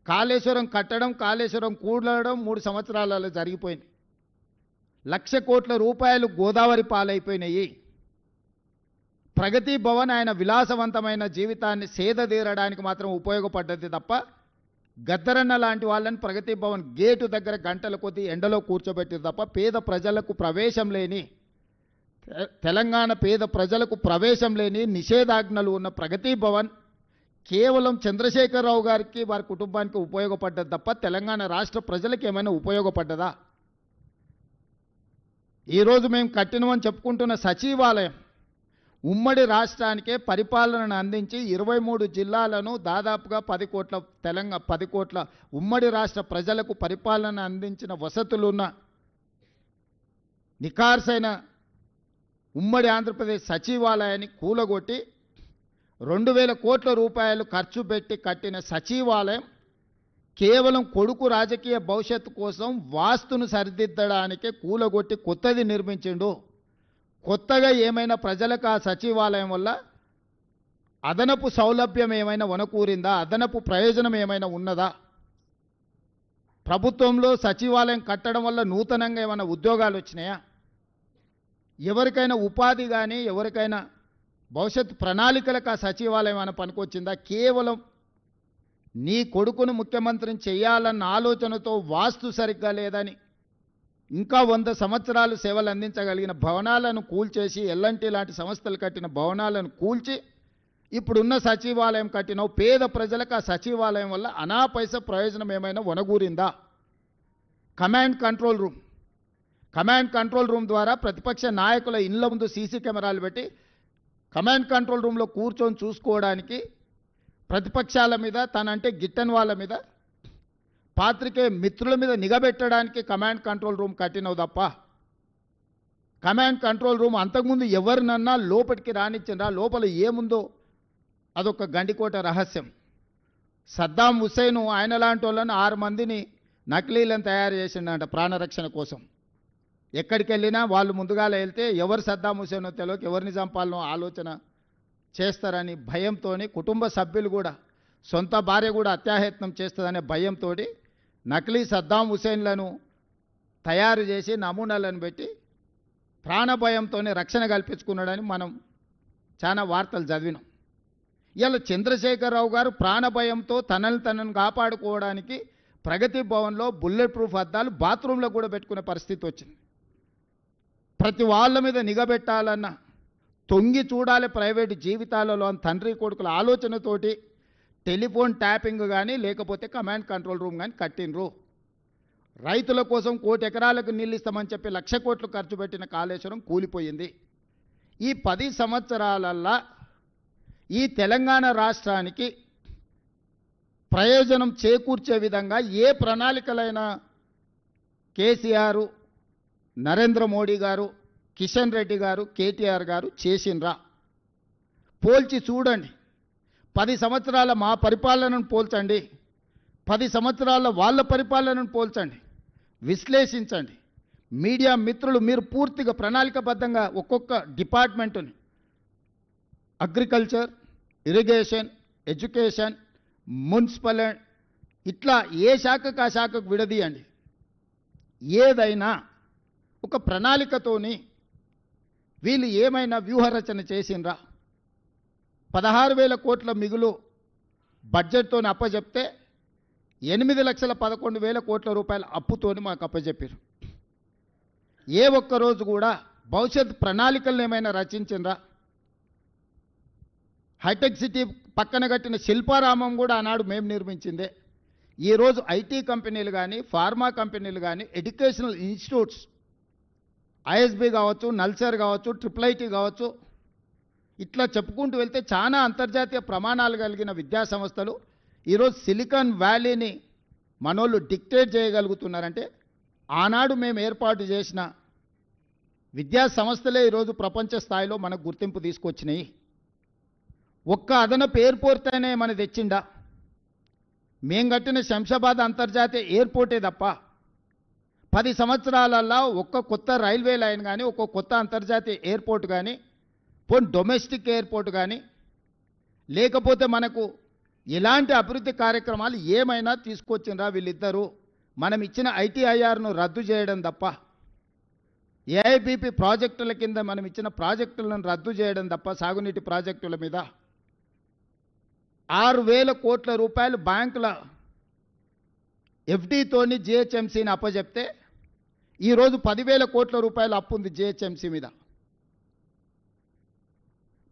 కాళేశ్వరం కట్టడం, కాళేశ్వరం కూడడం 3 సంవత్సరాలలో జరిగిపోయింది. 1,00,000 కోట్ల రూపాయలు గోదావరి పాలైపోయినాయి. ప్రగతి భవన్ ఆయన విలాసవంతమైన జీవితాన్ని సేదతీరడానికి మాత్రం ఉపయోగపడ్డది తప్ప, గద్దరన్న లాంటి వాళ్ళని ప్రగతి భవన్ గేటు దగ్గర గంటల కొద్దీ ఎండలో కూర్చోబెట్టింది తప్ప, పేద ప్రజలకు ప్రవేశం లేని, తెలంగాణ పేద ప్రజలకు ప్రవేశం లేని నిషేధాజ్ఞలు ఉన్న ప్రగతి భవన్ కేవలం చంద్రశేఖరరావు గారికి వారి కుటుంబానికి ఉపయోగపడ్డది తప్ప తెలంగాణ రాష్ట్ర ప్రజలకు ఏమైనా ఉపయోగపడ్డదా? ఈరోజు మేము కట్టినమని చెప్పుకుంటున్న సచివాలయం ఉమ్మడి రాష్ట్రానికే పరిపాలనను అందించి 23 జిల్లాలను దాదాపుగా 10 కోట్ల ఉమ్మడి రాష్ట్ర ప్రజలకు పరిపాలన అందించిన వసతులున్న నికార్సైన ఉమ్మడి ఆంధ్రప్రదేశ్ సచివాలయాన్ని కూలగొట్టి 2,000 కోట్ల రూపాయలు ఖర్చు పెట్టి కట్టిన సచివాలయం కేవలం కొడుకు రాజకీయ భవిష్యత్తు కోసం వాస్తును సరిదిద్దడానికే కూలగొట్టి కొత్తది నిర్మించిండు. కొత్తగా ఏమైనా ప్రజలకు ఆ సచివాలయం వల్ల అదనపు సౌలభ్యం ఏమైనా వనకూరిందా? అదనపు ప్రయోజనం ఏమైనా ఉన్నదా? ప్రభుత్వంలో సచివాలయం కట్టడం వల్ల నూతనంగా ఏమైనా ఉద్యోగాలు వచ్చినాయా? ఎవరికైనా ఉపాధి కానీ ఎవరికైనా భవిష్యత్ ప్రణాళికలకు ఆ సచివాలయం అని పనికొచ్చిందా? కేవలం నీ కొడుకును ముఖ్యమంత్రిని చేయాలన్న ఆలోచనతో వాస్తు సరిగ్గా లేదని ఇంకా 100 సంవత్సరాలు సేవలు అందించగలిగిన భవనాలను కూల్చేసి, ఎల్ఎన్టీ లాంటి సంస్థలు కట్టిన భవనాలను కూల్చి ఇప్పుడున్న సచివాలయం కట్టినవు. పేద ప్రజలకు ఆ సచివాలయం వల్ల అనాపైస ప్రయోజనం ఏమైనా వనగూరిందా? కమాండ్ కంట్రోల్ రూమ్ ద్వారా ప్రతిపక్ష నాయకుల ఇళ్ల ముందు సీసీ కెమెరాలు పెట్టి కమాండ్ కంట్రోల్ రూమ్లో కూర్చొని చూసుకోవడానికి ప్రతిపక్షాల మీద, తనంటే గిట్టని వాళ్ళ మీద, పాత్రికేయ మిత్రుల మీద నిఘబెట్టడానికి కమాండ్ కంట్రోల్ రూమ్ కట్టినవు తప్ప, కమాండ్ కంట్రోల్ రూమ్ అంతకుముందు ఎవరినన్నా లోపలికి రానిచ్చిండ్రా? లోపల ఏముందో అదొక గండికోట రహస్యం. సద్దాం హుస్సేన్ ఆయన లాంటి వాళ్ళని 6 మందిని నకిలీలను తయారు చేసిండంట ప్రాణరక్షణ కోసం. ఎక్కడికి వెళ్ళినా వాళ్ళు ముందుగాల వెళ్తే ఎవరు సద్దాం హుస్సేనో తెలియక ఎవరిని చంపాలనో ఆలోచన చేస్తారని భయంతో, కుటుంబ సభ్యులు కూడా, సొంత భార్య కూడా అత్యాయత్నం చేస్తుందనే భయంతో నకిలీ సద్దాం హుస్సేన్లను తయారు చేసి నమూనాలను పెట్టి ప్రాణభయంతోనే రక్షణ కల్పించుకున్నాడని మనం చాలా వార్తలు చదివినాం. ఇలా చంద్రశేఖరరావు గారు ప్రాణభయంతో తనను కాపాడుకోవడానికి ప్రగతి భవన్లో బుల్లెట్ ప్రూఫ్ అద్దాలు బాత్రూంలో కూడా పెట్టుకునే పరిస్థితి వచ్చింది. ప్రతి వాళ్ళ మీద నిఘబెట్టాలన్న, తొంగి చూడాలి ప్రైవేటు జీవితాలలో అని తండ్రి కొడుకుల ఆలోచనతోటి టెలిఫోన్ ట్యాపింగ్ కానీ లేకపోతే కమాండ్ కంట్రోల్ రూమ్ కానీ కట్టినరు. రైతుల కోసం 1 కోటి ఎకరాలకు నీళ్ళు ఇస్తామని చెప్పి 1,00,000 కోట్లు ఖర్చు పెట్టిన కాళేశ్వరం కూలిపోయింది. ఈ 10 సంవత్సరాలల్లా ఈ తెలంగాణ రాష్ట్రానికి ప్రయోజనం చేకూర్చే విధంగా ఏ ప్రణాళికలైనా కేసీఆర్, నరేంద్ర మోడీ గారు, కిషన్ రెడ్డి గారు, కేటీఆర్ గారు చేసిండ్రా? పోల్చి చూడండి. 10 సంవత్సరాల మా పరిపాలనను పోల్చండి, 10 సంవత్సరాల వాళ్ళ పరిపాలనను పోల్చండి, విశ్లేషించండి. మీడియా మిత్రులు మీరు పూర్తిగా ప్రణాళికబద్ధంగా ఒక్కొక్క డిపార్ట్మెంటుని, అగ్రికల్చర్, ఇరిగేషన్, ఎడ్యుకేషన్, మున్సిపల్, ఇట్లా ఏ శాఖకు ఆ శాఖకు విడదీయండి. ఏదైనా ఒక ప్రణాళికతోని వీళ్ళు ఏమైనా వ్యూహరచన చేసిండ్రా? 16,000 కోట్ల మిగులు బడ్జెట్తో అప్పచెప్తే 8,11,000 కోట్ల రూపాయల అప్పుతోని మాకు అప్పచెప్పారు. ఏ ఒక్కరోజు కూడా భవిష్యత్ ప్రణాళికలను ఏమైనా రచించిండ్రా? హైటెక్ సిటీ పక్కన కట్టిన శిల్పారామం కూడా ఆనాడు మేము నిర్మించిందే. ఈరోజు ఐటీ కంపెనీలు కానీ, ఫార్మా కంపెనీలు కానీ, ఎడ్యుకేషనల్ ఇన్స్టిట్యూట్స్, ఐఎస్బి కావచ్చు, నల్సర్ కావచ్చు, IIIT కావచ్చు, ఇట్లా చెప్పుకుంటూ వెళ్తే చాలా అంతర్జాతీయ ప్రమాణాలు కలిగిన విద్యా సంస్థలు ఈరోజు సిలికాన్ వ్యాలీని మనోళ్ళు డిక్టేట్ చేయగలుగుతున్నారంటే ఆనాడు మేము ఏర్పాటు చేసిన విద్యా సంస్థలే ఈరోజు ప్రపంచ స్థాయిలో మనకు గుర్తింపు తీసుకొచ్చినాయి. ఒక్క అదనపు ఎయిర్పోర్ట్ అయినా మన తెచ్చిండా? మేం కట్టిన శంషాబాద్ అంతర్జాతీయ ఎయిర్పోర్టే తప్ప 10 సంవత్సరాలల్లో ఒక్క కొత్త రైల్వే లైన్ కానీ, ఒక్క కొత్త అంతర్జాతీయ ఎయిర్పోర్ట్ కానీ, పోనీ డొమెస్టిక్ ఎయిర్పోర్ట్ కానీ, లేకపోతే మనకు ఇలాంటి అభివృద్ధి కార్యక్రమాలు ఏమైనా తీసుకొచ్చిండ్రా వీళ్ళిద్దరూ? మనం ఇచ్చిన ఐటీఐఆర్ను రద్దు చేయడం తప్ప, ఏఐబీపీ ప్రాజెక్టుల కింద మనం ఇచ్చిన ప్రాజెక్టులను రద్దు చేయడం తప్ప, సాగునీటి ప్రాజెక్టుల మీద 6,000 కోట్ల రూపాయలు బ్యాంకుల ఎఫ్డీతోని జిహెచ్ఎంసీని అప్పచెప్తే ఈరోజు 10,000 కోట్ల రూపాయలు అప్పు ఉంది జిహెచ్ఎంసీ మీద.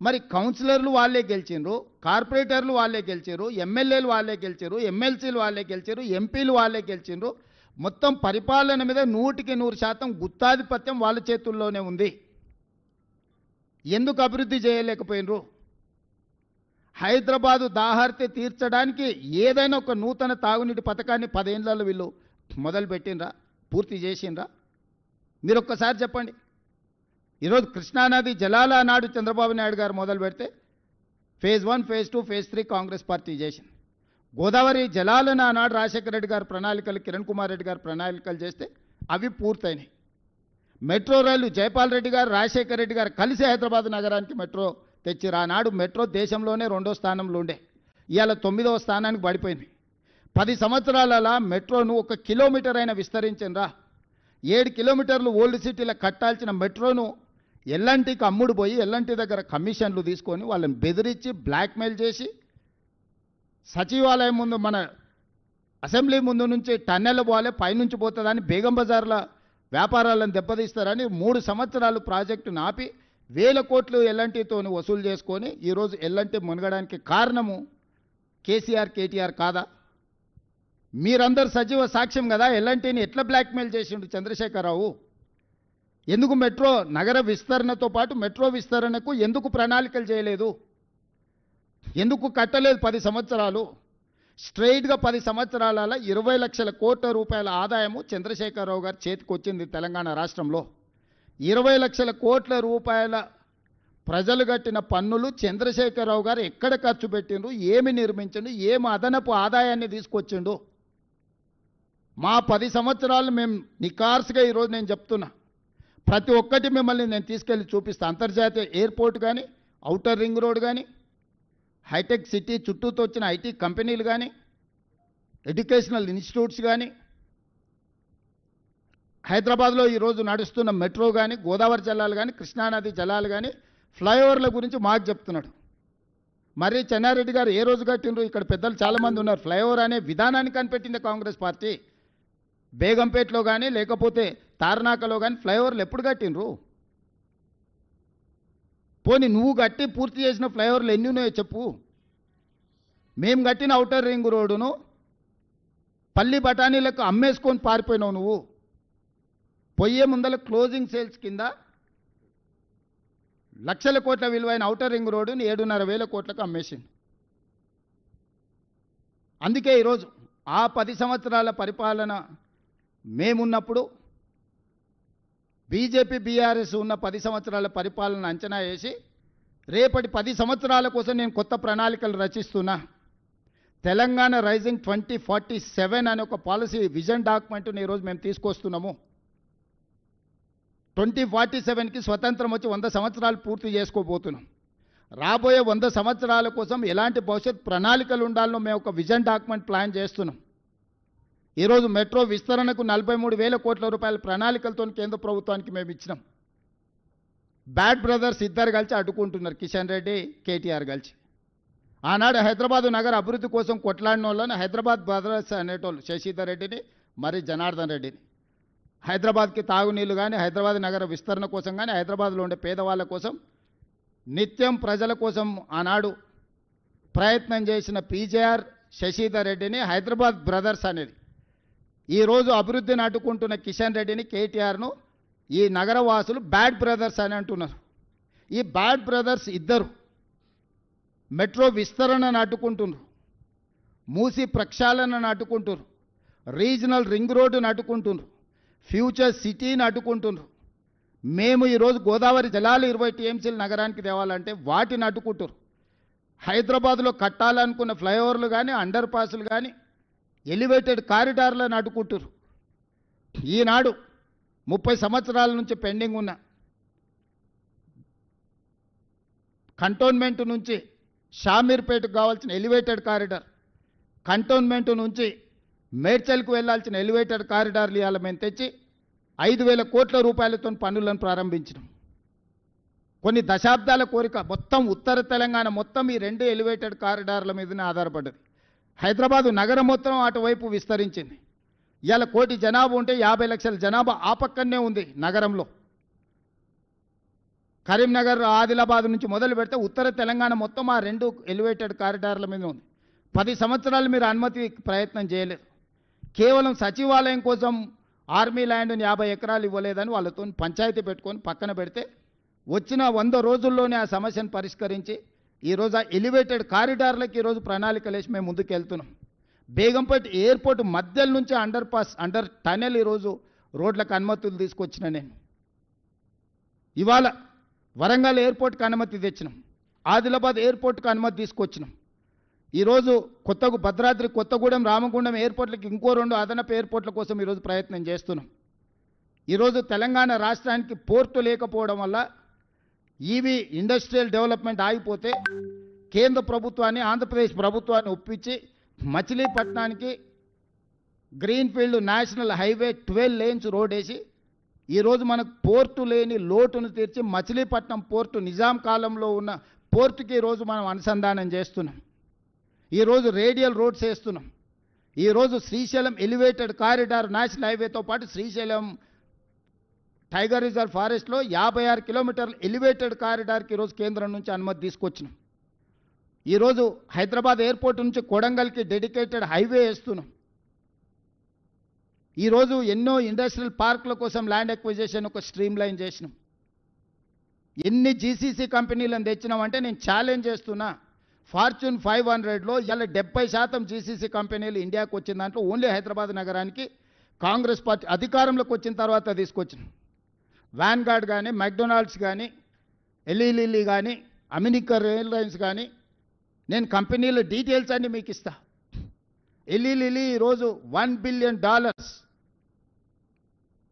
మరి కౌన్సిలర్లు వాళ్ళే గెలిచిండ్రు, కార్పొరేటర్లు వాళ్ళే గెలిచారు, ఎమ్మెల్యేలు వాళ్ళే గెలిచారు, ఎమ్మెల్సీలు వాళ్ళే గెలిచారు, ఎంపీలు వాళ్ళే గెలిచిండ్రు. మొత్తం పరిపాలన మీద 100% గుత్తాధిపత్యం వాళ్ళ చేతుల్లోనే ఉంది. ఎందుకు అభివృద్ధి చేయలేకపోయినరు? హైదరాబాదు దాహార్తి తీర్చడానికి ఏదైనా ఒక నూతన తాగునీటి పథకాన్ని 10 ఏళ్లలో వీళ్ళు మొదలుపెట్టినరా? పూర్తి చేసిండ్రా? మీరు ఒక్కసారి చెప్పండి. ఈరోజు కృష్ణానది జలాల నాడు చంద్రబాబు నాయుడు గారు మొదలు పెడితే phase 1, phase 2, phase 3 Congress party చేసింది. గోదావరి జలాలను ఆనాడు రాజశేఖర రెడ్డి గారు ప్రణాళికలు, కిరణ్ కుమార్ రెడ్డి గారు ప్రణాళికలు చేస్తే అవి పూర్తయినాయి. మెట్రో రైలు జైపాల్ రెడ్డి గారు, రాజశేఖర రెడ్డి గారు కలిసి హైదరాబాద్ నగరానికి మెట్రో తెచ్చిరు. ఆనాడు మెట్రో దేశంలోనే 2వ స్థానంలో ఉండే, ఇవాళ 9వ స్థానానికి పడిపోయింది. 10 సంవత్సరాల మెట్రోను 1 కిలోమీటర్ అయినా విస్తరించిండ్రా? 7 కిలోమీటర్లు ఓల్డ్ సిటీలో కట్టాల్సిన మెట్రోను ఎల్ఎన్టీకి అమ్ముడు పోయి ఎల్ఎన్టీ దగ్గర కమిషన్లు తీసుకొని వాళ్ళని బెదిరించి బ్లాక్మెయిల్ చేసి సచివాలయం ముందు, మన అసెంబ్లీ ముందు నుంచి టన్నెల్ పోవాలి, పైనుంచి పోతుందని బేగం బజార్ల వ్యాపారాలను దెబ్బతీస్తారని 3 సంవత్సరాలు ప్రాజెక్టును ఆపి 1,000 కోట్లు ఎల్ఎన్టీతో వసూలు చేసుకొని ఈరోజు ఎల్ఎన్టీ మునగడానికి కారణము కేసీఆర్, కేటీఆర్ కాదా? మీరందరూ సజీవ సాక్ష్యం కదా. ఎల్ఎన్టీని ఎట్లా బ్లాక్మెయిల్ చేసిండు చంద్రశేఖరరావు? ఎందుకు మెట్రో నగర విస్తరణతో పాటు మెట్రో విస్తరణకు ఎందుకు ప్రణాళికలు చేయలేదు? ఎందుకు కట్టలేదు? 10 సంవత్సరాలు స్ట్రైట్గా 10 సంవత్సరాల 20 లక్షల కోట్ల రూపాయల ఆదాయము చంద్రశేఖరరావు గారి చేతికి వచ్చింది తెలంగాణ రాష్ట్రంలో. 20 లక్షల కోట్ల రూపాయల ప్రజలు కట్టిన పన్నులు చంద్రశేఖరరావు గారు ఎక్కడ ఖర్చు పెట్టిండు, ఏమి నిర్మించిండు, ఏమి అదనపు ఆదాయాన్ని తీసుకొచ్చిండు? మా 10 సంవత్సరాలు మేము నికార్స్గా ఈరోజు నేను చెప్తున్నా, ప్రతి ఒక్కటి మిమ్మల్ని నేను తీసుకెళ్ళి చూపిస్తాను. అంతర్జాతీయ ఎయిర్పోర్ట్ కానీ, ఔటర్ రింగ్ రోడ్ కానీ, హైటెక్ సిటీ చుట్టూతో వచ్చిన ఐటీ కంపెనీలు కానీ, ఎడ్యుకేషనల్ ఇన్స్టిట్యూట్స్ కానీ, హైదరాబాద్లో ఈరోజు నడుస్తున్న మెట్రో కానీ, గోదావరి జలాలు కానీ, కృష్ణానది జలాలు కానీ, ఫ్లైఓవర్ల గురించి మాకు చెప్తున్నాడు. మరి చెన్నారెడ్డి గారు ఏ రోజు కట్టిండ్రు? ఇక్కడ పెద్దలు చాలామంది ఉన్నారు. ఫ్లైఓవర్ అనే విధానాన్ని కనిపెట్టింది కాంగ్రెస్ పార్టీ. బేగంపేటలో కానీ లేకపోతే తార్నాకలో కానీ ఫ్లైఓవర్లు ఎప్పుడు కట్టిండ్రు? పోనీ నువ్వు కట్టి పూర్తి చేసిన ఫ్లైఓవర్లు ఎన్ని ఉన్నాయో చెప్పు. మేము కట్టిన ఔటర్ రింగ్ రోడ్డును పల్లి బఠానీలకు అమ్మేసుకొని పారిపోయినావు నువ్వు. పొయ్యే ముందల క్లోజింగ్ సేల్స్ కింద లక్షల కోట్ల విలువైన ఔటర్ రింగ్ రోడ్డుని 7,500 కోట్లకు అమ్మేసింది. అందుకే ఈరోజు ఆ 10 సంవత్సరాల పరిపాలన మేమున్నప్పుడు బీజేపీ, బీఆర్ఎస్ ఉన్న 10 సంవత్సరాల పరిపాలన అంచనా వేసి రేపటి 10 సంవత్సరాల కోసం నేను కొత్త ప్రణాళికలు రచిస్తున్నా. తెలంగాణ రైజింగ్ 2047 అనే ఒక పాలసీ విజన్ డాక్యుమెంట్ని ఈరోజు మేము తీసుకొస్తున్నాము. 2047కి స్వతంత్రం వచ్చి 100 సంవత్సరాలు పూర్తి చేసుకోబోతున్నాం. రాబోయే 100 సంవత్సరాల కోసం ఎలాంటి భవిష్యత్ ప్రణాళికలు ఉండాలనో మేము ఒక విజన్ డాక్యుమెంట్ ప్లాన్ చేస్తున్నాం. ఈరోజు మెట్రో విస్తరణకు 43,000 కోట్ల రూపాయల ప్రణాళికలతో కేంద్ర ప్రభుత్వానికి మేము ఇచ్చినాం. బ్యాడ్ బ్రదర్స్ ఇద్దరు కలిసి అడ్డుకుంటున్నారు, కిషన్ రెడ్డి, కేటీఆర్ కలిసి. ఆనాడు హైదరాబాదు నగర అభివృద్ధి కోసం కొట్లాడిన వాళ్ళని హైదరాబాద్ బ్రదర్స్ అనేటోళ్ళు, శశిధర్ రెడ్డిని, మరి జనార్దన్ రెడ్డిని. హైదరాబాద్కి తాగునీళ్ళు కానీ, హైదరాబాద్ నగర విస్తరణ కోసం కానీ, హైదరాబాద్లో ఉండే పేదవాళ్ళ కోసం, నిత్యం ప్రజల కోసం ఆనాడు ప్రయత్నం చేసిన పీజేఆర్, శశిధర్ రెడ్డిని హైదరాబాద్ బ్రదర్స్ అనేది. ఈరోజు అభివృద్ధిని అడ్డుకుంటున్న కిషన్ రెడ్డిని, కేటీఆర్ను ఈ నగరవాసులు బ్యాడ్ బ్రదర్స్ అని అంటున్నారు. ఈ బ్యాడ్ బ్రదర్స్ ఇద్దరు మెట్రో విస్తరణను అడ్డుకుంటున్నారు, మూసి ప్రక్షాళనను అడ్డుకుంటున్నారు, రీజనల్ రింగ్ రోడ్డును అడ్డుకుంటున్నారు, ఫ్యూచర్ సిటీని అడ్డుకుంటున్నారు. మేము ఈరోజు గోదావరి జలాలు 20 టీఎంసీలు నగరానికి తేవాలంటే వాటిని అడ్డుకుంటారు. హైదరాబాద్లో కట్టాలనుకున్న ఫ్లైఓవర్లు కానీ, అండర్ పాస్లు కానీ, ఎలివేటెడ్ కారిడార్లను అడ్డుకుంటారు. ఈనాడు 30 సంవత్సరాల నుంచి పెండింగ్ ఉన్న కంటోన్మెంట్ నుంచి షామీర్పేటకు కావాల్సిన ఎలివేటెడ్ కారిడార్, కంటోన్మెంట్ నుంచి మేడ్చల్కు వెళ్లాల్సిన ఎలివేటెడ్ కారిడార్లు ఇవాళ మేము తెచ్చి 5,000 కోట్ల రూపాయలతో పనులను ప్రారంభించినాం. కొన్ని దశాబ్దాల కోరిక, మొత్తం ఉత్తర తెలంగాణ మొత్తం ఈ 2 ఎలివేటెడ్ కారిడార్ల మీదనే ఆధారపడ్డది. హైదరాబాదు నగరం మొత్తం అటువైపు విస్తరించింది. ఇవాళ 1 కోటి జనాభా ఉంటే 50 లక్షల జనాభా ఆ పక్కనే ఉంది నగరంలో. కరీంనగర్, ఆదిలాబాద్ నుంచి మొదలు పెడితే ఉత్తర తెలంగాణ మొత్తం ఆ 2 ఎలివేటెడ్ కారిడార్ల మీద ఉంది. 10 సంవత్సరాలు మీరు అనుమతి ప్రయత్నం చేయలేదు. కేవలం సచివాలయం కోసం ఆర్మీ ల్యాండ్ని 50 ఎకరాలు ఇవ్వలేదని వాళ్ళతో పంచాయతీ పెట్టుకొని పక్కన పెడితే వచ్చిన 100 రోజుల్లోనే ఆ సమస్యను పరిష్కరించి ఈరోజు ఆ ఎలివేటెడ్ కారిడార్లకు ఈరోజు ప్రణాళికలు వేసి మేము ముందుకు వెళ్తున్నాం. బేగంపేట ఎయిర్పోర్ట్ మధ్యలో నుంచి అండర్ టనెల్ ఈరోజు రోడ్లకు అనుమతులు తీసుకొచ్చిన నేను. ఇవాళ వరంగల్ ఎయిర్పోర్ట్కి అనుమతి తెచ్చినాం, ఆదిలాబాద్ ఎయిర్పోర్ట్కి అనుమతి తీసుకొచ్చినాం. ఈరోజు భద్రాద్రి, కొత్తగూడెం, రామగుండం ఎయిర్పోర్ట్లకు ఇంకో 2 అదనపు ఎయిర్పోర్ట్ల కోసం ఈరోజు ప్రయత్నం చేస్తున్నాం. ఈరోజు తెలంగాణ రాష్ట్రానికి పోర్టు లేకపోవడం వల్ల ఈవీ ఇండస్ట్రియల్ డెవలప్మెంట్ ఆగిపోతే కేంద్ర ప్రభుత్వాన్ని, ఆంధ్రప్రదేశ్ ప్రభుత్వాన్ని ఒప్పించి మచిలీపట్నానికి greenfield national highway 12 lanes road వేసి ఈరోజు మనకు పోర్టు లేని లోటును తీర్చి మచిలీపట్నం పోర్టు నిజాం కాలంలో ఉన్న పోర్టుకి ఈరోజు మనం అనుసంధానం చేస్తున్నాం. ఈరోజు రేడియల్ రోడ్స్ వేస్తున్నాం. ఈరోజు శ్రీశైలం ఎలివేటెడ్ కారిడార్ నేషనల్ హైవేతో పాటు శ్రీశైలం టైగర్ రిజర్వ్ ఫారెస్ట్లో 56 కిలోమీటర్ల ఎలివేటెడ్ కారిడార్కి ఈరోజు కేంద్రం నుంచి అనుమతి తీసుకొచ్చినాం. ఈరోజు హైదరాబాద్ ఎయిర్పోర్ట్ నుంచి కొడంగల్కి డెడికేటెడ్ హైవే వేస్తున్నాం. ఈరోజు ఎన్నో ఇండస్ట్రియల్ పార్కుల కోసం ల్యాండ్ ఎక్విజిషన్ ఒక స్ట్రీమ్ లైన్ చేసినాం. ఎన్ని జీసీసీ కంపెనీలను తెచ్చినామంటే నేను ఛాలెంజ్ చేస్తున్నా, ఫార్చ్యూన్ 500లో ఇలా 70% జీసీసీ కంపెనీలు ఇండియాకు వచ్చిన దాంట్లో ఓన్లీ హైదరాబాద్ నగరానికి కాంగ్రెస్ పార్టీ అధికారంలోకి వచ్చిన తర్వాత తీసుకొచ్చినాం. వ్యాన్గార్డ్ కానీ, మెక్డొనాల్డ్స్ కానీ, ఎల్ఈలిల్లీ కానీ, అమెరికన్ ఎయిర్లైన్స్ కానీ, నేను కంపెనీల డీటెయిల్స్ అన్ని మీకు ఇస్తా. ఎల్ఈలిల్లీ ఈరోజు $1 బిలియన్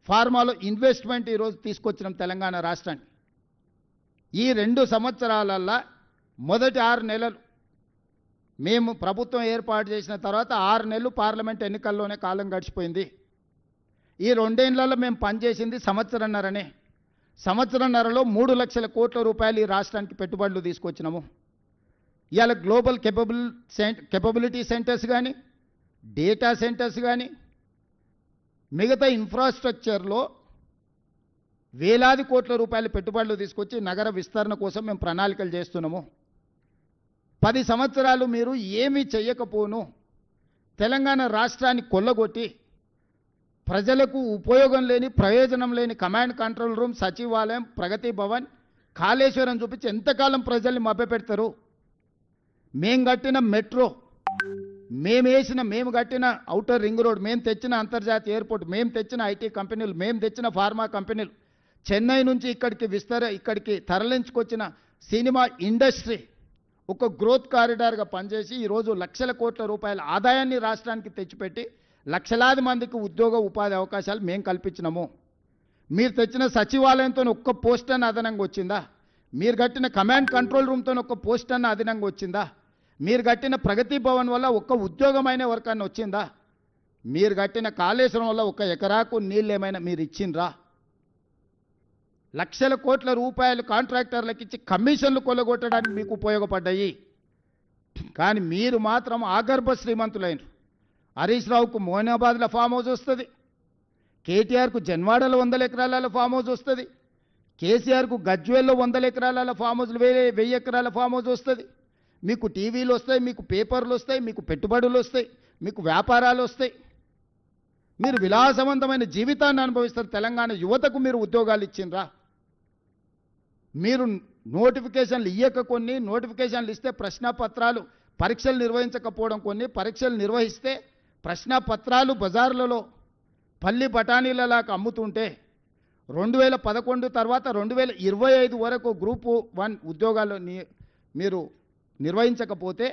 ఫార్మాలో ఇన్వెస్ట్మెంట్ ఈరోజు తీసుకొచ్చినాం తెలంగాణ రాష్ట్రానికి. ఈ 2 సంవత్సరాలల్లో మొదటి 6 నెలలు మేము ప్రభుత్వం ఏర్పాటు చేసిన తర్వాత 6 నెలలు పార్లమెంట్ ఎన్నికల్లోనే కాలం గడిచిపోయింది. ఈ 2 ఏళ్లలో మేము పనిచేసింది సంవత్సరన్నరనే. సంవత్సరన్నరలో 3 లక్షల కోట్ల రూపాయలు ఈ రాష్ట్రానికి పెట్టుబడులు తీసుకొచ్చినాము. ఇవాళ గ్లోబల్ కెపబిలిటీ సెంటర్స్ కానీ, డేటా సెంటర్స్ కానీ, మిగతా ఇన్ఫ్రాస్ట్రక్చర్లో వేలాది కోట్ల రూపాయల పెట్టుబడులు తీసుకొచ్చి నగర విస్తరణ కోసం మేము ప్రణాళికలు చేస్తున్నాము. 10 సంవత్సరాలు మీరు ఏమీ చెయ్యకపోను తెలంగాణ రాష్ట్రాన్ని కొల్లగొట్టి ప్రజలకు ఉపయోగం లేని, ప్రయోజనం లేని కమాండ్ కంట్రోల్ రూమ్, సచివాలయం, ప్రగతి భవన్, కాళేశ్వరం చూపించి ఎంతకాలం ప్రజల్ని మభ్యపెడతారు? మేం కట్టిన మెట్రో, మేము కట్టిన ఔటర్ రింగ్ రోడ్, మేము తెచ్చిన అంతర్జాతీయ ఎయిర్పోర్ట్, మేము తెచ్చిన ఐటీ కంపెనీలు, మేము తెచ్చిన ఫార్మా కంపెనీలు, చెన్నై నుంచి ఇక్కడికి తరలించుకొచ్చిన సినిమా ఇండస్ట్రీ ఒక గ్రోత్ కారిడార్గా పనిచేసి ఈరోజు లక్షల కోట్ల రూపాయల ఆదాయాన్ని రాష్ట్రానికి తెచ్చిపెట్టి లక్షలాది మందికి ఉద్యోగ ఉపాధి అవకాశాలు మేము కల్పించినాము. మీరు తెచ్చిన సచివాలయంతో ఒక్క పోస్ట్ అన్న అదనంగా వచ్చిందా? మీరు కట్టిన కమాండ్ కంట్రోల్ రూమ్తో ఒక్క పోస్ట్ అన్న అదనంగా వచ్చిందా? మీరు కట్టిన ప్రగతి భవన్ వల్ల ఒక్క ఉద్యోగమైన వర్కాన్ని వచ్చిందా? మీరు కట్టిన కాళేశ్వరం వల్ల 1 ఎకరాకు నీళ్ళు ఏమైనా మీరు ఇచ్చిండ్రా? లక్షల కోట్ల రూపాయలు కాంట్రాక్టర్లకు ఇచ్చి కమిషన్లు కొల్లగొట్టడానికి మీకు ఉపయోగపడ్డాయి. కానీ మీరు మాత్రం ఆగర్భ శ్రీమంతులైనరు. హరీష్ రావుకు మోనాబాద్లో ఫామ్ హౌస్ వస్తుంది, కేటీఆర్కు జన్వాడలో 100 ఎకరాల ఫామ్ హౌస్ వస్తుంది, కేసీఆర్కు గజ్వేల్లో 100 ఎకరాల ఫామ్ హౌస్లు, 1000 ఎకరాల ఫామ్ హౌస్ వస్తుంది. మీకు టీవీలు వస్తాయి, మీకు పేపర్లు వస్తాయి, మీకు పెట్టుబడులు వస్తాయి, మీకు వ్యాపారాలు వస్తాయి. మీరు విలాసవంతమైన జీవితాన్ని అనుభవిస్తారు. తెలంగాణ యువతకు మీరు ఉద్యోగాలు ఇచ్చిండ్రా? మీరు నోటిఫికేషన్లు ఇయ్యక కొన్ని, నోటిఫికేషన్లు ఇస్తే ప్రశ్నపత్రాలు పరీక్షలు నిర్వహించకపోవడం కొన్ని, పరీక్షలు నిర్వహిస్తే ప్రశ్నపత్రాలు బజార్లలో పల్లి బఠానీలలాగా అమ్ముతుంటే 2011 తర్వాత 2025 వరకు గ్రూప్ 1 ఉద్యోగాలు మీరు నిర్వహించకపోతే,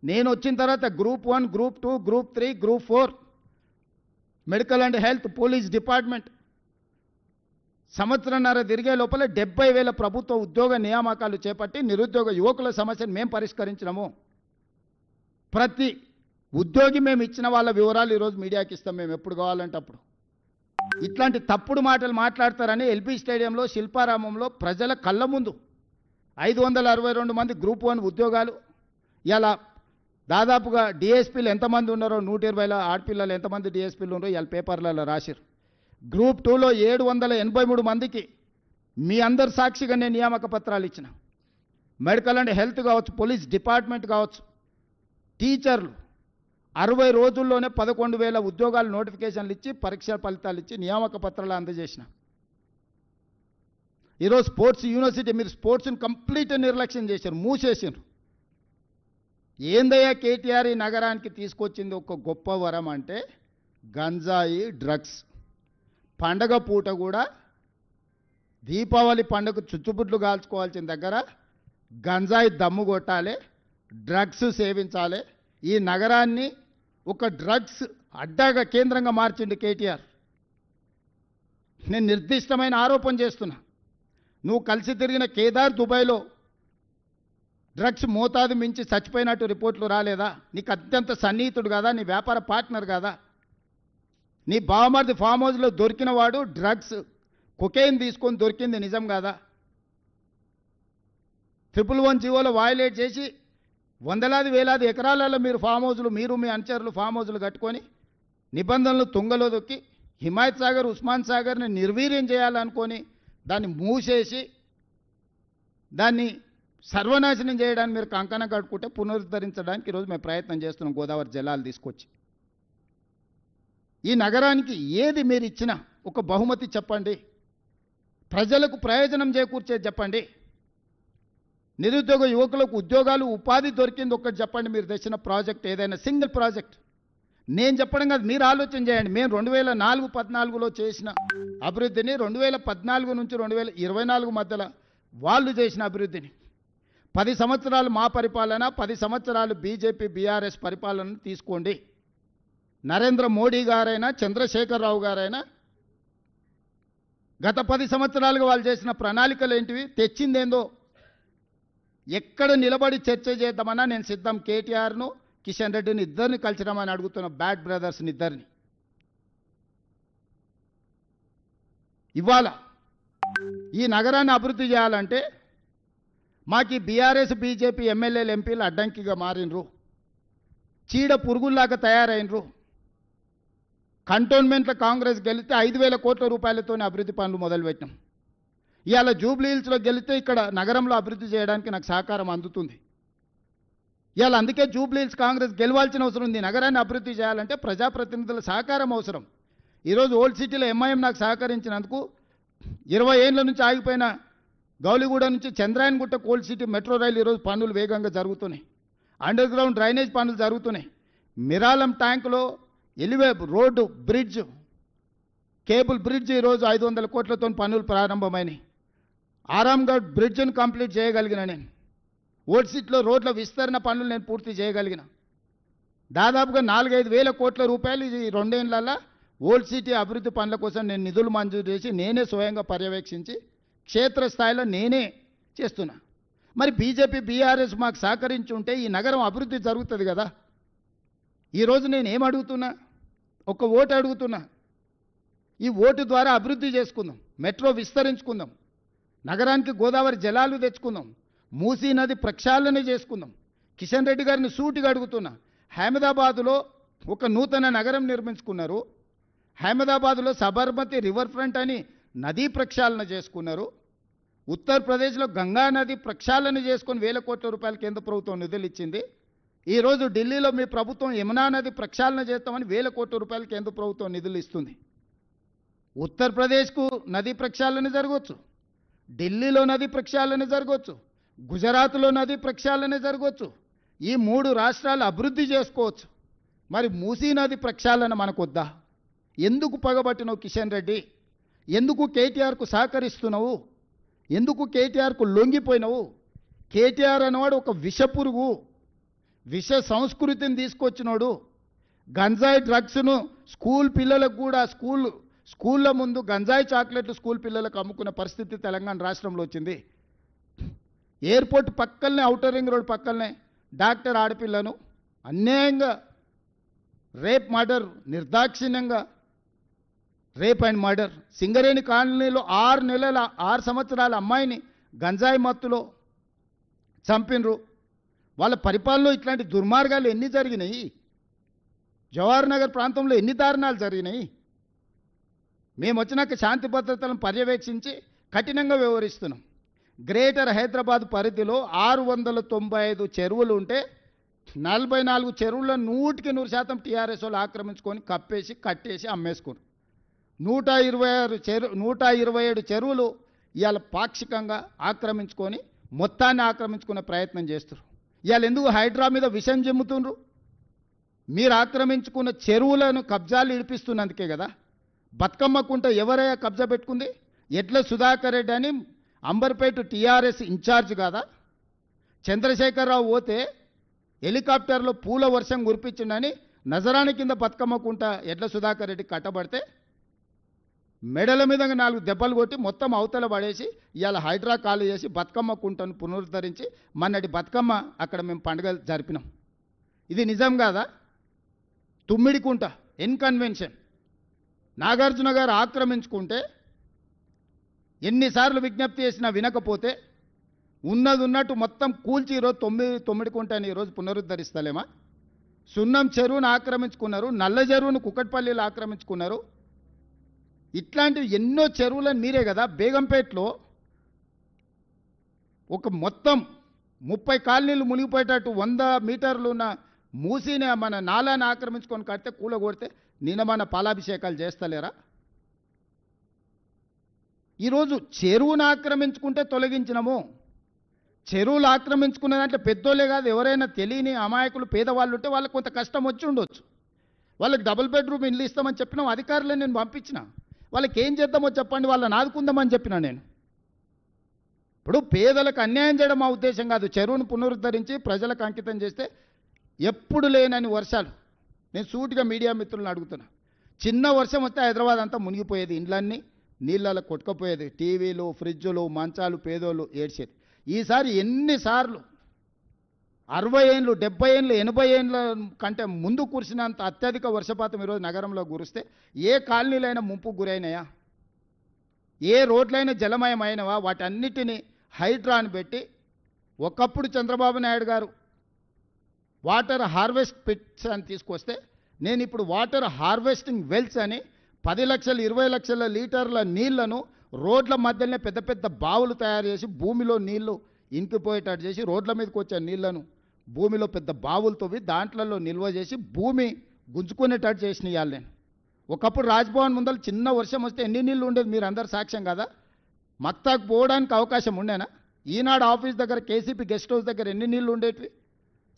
నేను వచ్చిన తర్వాత group 1, group 2, group 3, group 4, medical and health, police department, సంవత్సరంన్నర తిరిగే లోపల 70,000 ప్రభుత్వ ఉద్యోగ నియామకాలు చేపట్టి నిరుద్యోగ యువకుల సమస్యను మేము పరిష్కరించినాము. ప్రతి ఉద్యోగి మేము ఇచ్చిన వాళ్ళ వివరాలు ఈరోజు మీడియాకి ఇస్తాం మేము ఎప్పుడు కావాలంటే అప్పుడు. ఇట్లాంటి తప్పుడు మాటలు మాట్లాడతారని ఎల్బీ స్టేడియంలో శిల్పారామంలో ప్రజల కళ్ళ ముందు 562 మంది గ్రూప్ 1 ఉద్యోగాలు, ఇలా దాదాపుగా డిఎస్పీలు ఎంతమంది ఉన్నారో 120 ఆడపిల్లలు ఎంతమంది డిఎస్పీలు ఉన్నారో ఇలా పేపర్లలో రాశారు. గ్రూప్ 2లో 783 మందికి మీ అందరు సాక్షిగా నేను నియామక పత్రాలు ఇచ్చిన. మెడికల్ అండ్ హెల్త్ కావచ్చు, పోలీస్ డిపార్ట్మెంట్ కావచ్చు, టీచర్లు 60 రోజుల్లోనే 11,000 ఉద్యోగాలు నోటిఫికేషన్లు ఇచ్చి పరీక్ష ఫలితాలు ఇచ్చి నియామక పత్రాలు అందజేసిన. ఈరోజు స్పోర్ట్స్ యూనివర్సిటీ మీరు స్పోర్ట్స్ని కంప్లీట్ నిర్లక్ష్యం చేశారు, మూసేసారు. ఏందయ్యా కేటీఆర్ ఈ నగరానికి తీసుకొచ్చింది ఒక గొప్ప వరం అంటే గంజాయి డ్రగ్స్. పండగ పూట కూడా దీపావళి పండుగ చుచ్చుబుడ్లు కాల్చుకోవాల్సిన దగ్గర గంజాయి దమ్ము కొట్టాలి, డ్రగ్స్ సేవించాలి. ఈ నగరాన్ని ఒక డ్రగ్స్ అడ్డాగా కేంద్రంగా మార్చిండు కేటీఆర్. నేను నిర్దిష్టమైన ఆరోపణ చేస్తున్నా. నువ్వు కలిసి తిరిగిన కేదార్ దుబాయ్లో డ్రగ్స్ మోతాదు మించి చచ్చిపోయినట్టు రిపోర్ట్లు రాలేదా? నీకు అత్యంత సన్నిహితుడు కదా, నీ వ్యాపార పార్ట్నర్ కదా. నీ బావమరిది ఫామ్ హౌస్లో దొరికిన వాడు డ్రగ్స్ కొకైన్ తీసుకొని దొరికింది నిజం కాదా? 111 జీవోలో వయలేట్ చేసి వందలాది వేలాది ఎకరాలలో మీరు ఫామ్ హౌస్లు, మీరు మీ అనుచరులు ఫామ్ హౌస్లు కట్టుకొని నిబంధనలు తుంగలో దొక్కి హిమాయత్ సాగర్, ఉస్మాన్ సాగర్ని నిర్వీర్యం చేయాలనుకొని దాన్ని మూసేసి దాన్ని సర్వనాశనం చేయడానికి మీరు కంకణం కట్టుకుంటే పునరుద్ధరించడానికి ఈరోజు మేము ప్రయత్నం చేస్తున్నాం గోదావరి జలాలు తీసుకొచ్చి. ఈ నగరానికి ఏది మీరు ఇచ్చినా ఒక బహుమతి చెప్పండి, ప్రజలకు ప్రయోజనం చేకూర్చేది చెప్పండి. నిరుద్యోగ యువకులకు ఉద్యోగాలు, ఉపాధి దొరికింది ఒక్కటి చెప్పండి. మీరు తెచ్చిన ప్రాజెక్ట్ ఏదైనా సింగిల్ ప్రాజెక్ట్ నేను చెప్పడం కాదు, మీరు ఆలోచన చేయండి. మేము 2004-14లో చేసిన అభివృద్ధిని 2014 నుంచి 2024 మధ్యలో వాళ్ళు చేసిన అభివృద్ధిని 10 సంవత్సరాలు మా పరిపాలన, 10 సంవత్సరాలు బీజేపీ బీఆర్ఎస్ పరిపాలన తీసుకోండి. నరేంద్ర మోడీ గారైనా చంద్రశేఖరరావు గారైనా గత 10 సంవత్సరాలుగా వాళ్ళు చేసిన ప్రణాళికలు ఏంటివి, తెచ్చిందేందో ఎక్కడ నిలబడి చర్చ చేద్దామన్నా నేను సిద్ధం. కేటీఆర్ను కిషన్ రెడ్డిని ఇద్దరిని కలిసిరామని అడుగుతున్న, బ్యాడ్ బ్రదర్స్ని ఇద్దరిని. ఇవాళ ఈ నగరాన్ని అభివృద్ధి చేయాలంటే మాకు ఈ బీఆర్ఎస్ బీజేపీ ఎమ్మెల్యేలు ఎంపీలు అడ్డంకిగా మారినరు, చీడ పురుగుల్లాగా తయారైనరు. కంటోన్మెంట్లో కాంగ్రెస్ గెలిస్తే 5,000 కోట్ల రూపాయలతోనే అభివృద్ధి పనులు మొదలుపెట్టినాం. ఇవాళ జూబ్లీ హిల్స్లో గెలిస్తే ఇక్కడ నగరంలో అభివృద్ధి చేయడానికి నాకు సహకారం అందుతుంది. ఇవాళ అందుకే జూబ్లీ హిల్స్ కాంగ్రెస్ గెలవాల్సిన అవసరం ఉంది. నగరాన్ని అభివృద్ధి చేయాలంటే ప్రజాప్రతినిధుల సహకారం అవసరం. ఈరోజు ఓల్డ్ సిటీలో ఎంఐఎం నాకు సహకరించినందుకు 20 ఏళ్ళ నుంచి ఆగిపోయిన గౌలిగూడ నుంచి Chandrayangutta old city metro rail ఈరోజు పనులు వేగంగా జరుగుతున్నాయి. అండర్ గ్రౌండ్ డ్రైనేజ్ పనులు జరుగుతున్నాయి. మిరాలం ట్యాంకులో elevated road bridge, cable bridge ఈరోజు 500 కోట్లతో పనులు ప్రారంభమైనాయి. ఆరాంగఢ్ బ్రిడ్జ్ను కంప్లీట్ చేయగలిగిన నేను. ఓల్డ్ సిటీలో రోడ్ల విస్తరణ పనులు నేను పూర్తి చేయగలిగిన. దాదాపుగా 4-5 వేల కోట్ల రూపాయలు ఈ 2 ఏళ్లలో ఓల్డ్ సిటీ అభివృద్ధి పనుల కోసం నేను నిధులు మంజూరు చేసి నేనే స్వయంగా పర్యవేక్షించి క్షేత్రస్థాయిలో నేనే చేస్తున్నా. మరి బీజేపీ బీఆర్ఎస్ మాకు సహకరించి ఉంటే ఈ నగరం అభివృద్ధి జరుగుతుంది కదా. ఈరోజు నేను ఏం అడుగుతున్నా, ఒక ఓటు అడుగుతున్నా. ఈ ఓటు ద్వారా అభివృద్ధి చేసుకుందాం, మెట్రో విస్తరించుకుందాం, నగరానికి గోదావరి జలాలు తెచ్చుకుందాం, మూసీ నది ప్రక్షాళన చేసుకుందాం. కిషన్ రెడ్డి గారిని సూటిగా అడుగుతున్నా. అహ్మదాబాదులో ఒక నూతన నగరం నిర్మించుకున్నారు. అహ్మదాబాదులో సబర్మతి రివర్ ఫ్రంట్ అని నదీ ప్రక్షాళన చేసుకున్నారు. ఉత్తరప్రదేశ్లో గంగా నది ప్రక్షాళన చేసుకొని 1,000 కోట్ల రూపాయలు కేంద్ర ప్రభుత్వం నిధులు ఇచ్చింది. ఈరోజు ఢిల్లీలో మీ ప్రభుత్వం యమునా నది ప్రక్షాళన చేస్తామని 1,000 కోట్ల రూపాయలు కేంద్ర ప్రభుత్వం నిధులు ఇస్తుంది. ఉత్తరప్రదేశ్కు నదీ ప్రక్షాళన జరగవచ్చు, ఢిల్లీలో నదీ ప్రక్షాళన జరగవచ్చు, గుజరాత్లో నదీ ప్రక్షాళన జరగవచ్చు. ఈ 3 రాష్ట్రాలు అభివృద్ధి చేసుకోవచ్చు. మరి మూసీ నది ప్రక్షాళన మనకొద్దా? ఎందుకు పగబట్టినావు కిషన్ రెడ్డి? ఎందుకు కేటీఆర్కు సహకరిస్తున్నావు? ఎందుకు కేటీఆర్కు లొంగిపోయినావు? కేటీఆర్ అనేవాడు ఒక విషపురుగు, విష సంస్కృతిని తీసుకొచ్చినాడు. గంజాయి డ్రగ్స్ను స్కూల్ పిల్లలకు కూడా స్కూళ్ళ ముందు గంజాయి చాక్లెట్లు స్కూల్ పిల్లలకు అమ్ముకున్న పరిస్థితి తెలంగాణ రాష్ట్రంలో వచ్చింది. ఎయిర్పోర్ట్ పక్కనే, ఔటర్ రింగ్ రోడ్ పక్కనే డాక్టర్ ఆడపిల్లను అన్యాయంగా రేప్ మర్డర్, నిర్దాక్షిణ్యంగా రేప్ అండ్ మర్డర్. సింగరేణి కాలనీలో 6 సంవత్సరాల అమ్మాయిని గంజాయి మత్తులో చంపినరు. వాళ్ళ పరిపాలనలో ఇట్లాంటి దుర్మార్గాలు ఎన్ని జరిగినాయి? జవహర్ నగర్ ప్రాంతంలో ఎన్ని దారుణాలు జరిగినాయి? మేము వచ్చినాక శాంతి భద్రతలను పర్యవేక్షించి కఠినంగా వ్యవహరిస్తున్నాం. గ్రేటర్ హైదరాబాద్ పరిధిలో 695 చెరువులు ఉంటే 44 చెరువుల్లో 100% టీఆర్ఎస్ వాళ్ళు ఆక్రమించుకొని కప్పేసి కట్టేసి అమ్మేసుకున్నారు. 127 చెరువులు ఇవాళ పాక్షికంగా ఆక్రమించుకొని మొత్తాన్ని ఆక్రమించుకునే ప్రయత్నం చేస్తారు. ఇవాళ ఎందుకు హైడ్రా మీద విషం జమ్ముతుండ్రు? మీరు ఆక్రమించుకున్న చెరువులను కబ్జాలు ఇడిపిస్తున్నందుకే కదా. బతుకమ్మ కుంట ఎవరయ్యా కబ్జా పెట్టుకుంది? ఎడ్ల సుధాకర్ రెడ్డి అని అంబర్పేట టీఆర్ఎస్ ఇన్ఛార్జ్ కాదా? చంద్రశేఖరరావు పోతే హెలికాప్టర్లో పూల వర్షం కురిపించిందని నజరాని కింద బతుకమ్మ కుంట ఎడ్ల సుధాకర్ రెడ్డి కట్టబడితే మెడల మీద 4 దెబ్బలు కొట్టి మొత్తం అవతల పడేసి ఇవాళ హైడ్రా ఖాళీ చేసి బతుకమ్మ కుంటను పునరుద్ధరించి మొన్నటి బతుకమ్మ అక్కడ మేము పండుగ జరిపినాం. ఇది నిజం కాదా? తుమ్మిడి కుంట ఇన్కన్వెన్షన్ నాగార్జున గారు ఆక్రమించుకుంటే ఎన్నిసార్లు విజ్ఞప్తి చేసినా వినకపోతే ఉన్నది ఉన్నట్టు మొత్తం కూల్చి ఈరోజు తొమ్మిడి కుంటని ఈరోజు పునరుద్ధరిస్తలేమా? సున్నం చెరువును ఆక్రమించుకున్నారు, నల్ల చెరువును కుక్కట్పల్లిలో ఆక్రమించుకున్నారు. ఇట్లాంటివి ఎన్నో చెరువులను మీరే కదా. బేగంపేటలో ఒక మొత్తం 30 కాలనీలు మునిగిపోయేటట్టు 100 మీటర్లు ఉన్న మూసిని మన నాలాన్ని ఆక్రమించుకొని కడితే కూలగొడితే నిన్న మన పాలాభిషేకాలు చేస్తలేరా? ఈరోజు చెరువును ఆక్రమించుకుంటే తొలగించినము. చెరువులు ఆక్రమించుకున్న దాంట్లో పెద్దోళ్ళే కాదు, ఎవరైనా తెలియని అమాయకులు పేదవాళ్ళు ఉంటే వాళ్ళకి కొంత కష్టం వచ్చి ఉండొచ్చు. వాళ్ళకి డబుల్ బెడ్రూమ్ ఇల్లు ఇస్తామని చెప్పినాం, అధికారులను నేను పంపించిన. వాళ్ళకి ఏం చేద్దామో చెప్పండి, వాళ్ళని ఆదుకుందామని చెప్పినా నేను. ఇప్పుడు పేదలకు అన్యాయం చేయడం మా ఉద్దేశం కాదు. చెరువును పునరుద్ధరించి ప్రజలకు అంకితం చేస్తే ఎప్పుడు లేనని వర్షాలు. నేను సూటిగా మీడియా మిత్రులను అడుగుతున్నా. చిన్న వర్షం వస్తే హైదరాబాద్ అంతా మునిగిపోయేది, ఇండ్లన్నీ నీళ్ళలో కొట్టుకుపోయేది, టీవీలు, ఫ్రిడ్జులు, మంచాలు, పేదోళ్ళు ఏడ్చేది. ఈసారి ఎన్నిసార్లు 60 ఏళ్ళు, 70 ఏళ్ళు, 80 ఏళ్ళ కంటే ముందు కురిసినంత అత్యధిక వర్షపాతం ఈరోజు నగరంలో కురిస్తే ఏ కాలనీలైనా ముంపుకు గురైనాయా? ఏ రోడ్లైనా జలమయమైనవా? వాటన్నిటినీ హైడ్రాని పెట్టి ఒకప్పుడు చంద్రబాబు నాయుడు గారు వాటర్ హార్వెస్ట్ పిట్స్ అని తీసుకొస్తే నేను ఇప్పుడు వాటర్ హార్వెస్టింగ్ వెల్స్ అని 10 లక్షలు 20 లక్షల లీటర్ల నీళ్లను రోడ్ల మధ్యలోనే పెద్ద పెద్ద బావులు తయారు చేసి భూమిలో నీళ్లు ఇంకిపోయేటట్టు చేసి రోడ్ల మీదకి వచ్చే నీళ్లను భూమిలో పెద్ద బావులు తవ్వి దాంట్లలో నిల్వ చేసి భూమి గుంజుకునేటట్టు చేసిన ఇవాళ నేను. ఒకప్పుడు రాజ్భవన్ ముందర చిన్న వర్షం వస్తే ఎన్ని నీళ్ళు ఉండేది మీరు అందరు సాక్ష్యం కదా. మక్తాకు పోవడానికి అవకాశం ఉండేనా? ఈనాడు ఆఫీస్ దగ్గర కేసీపీ గెస్ట్ హౌస్ దగ్గర ఎన్ని నీళ్ళు ఉండేటివి?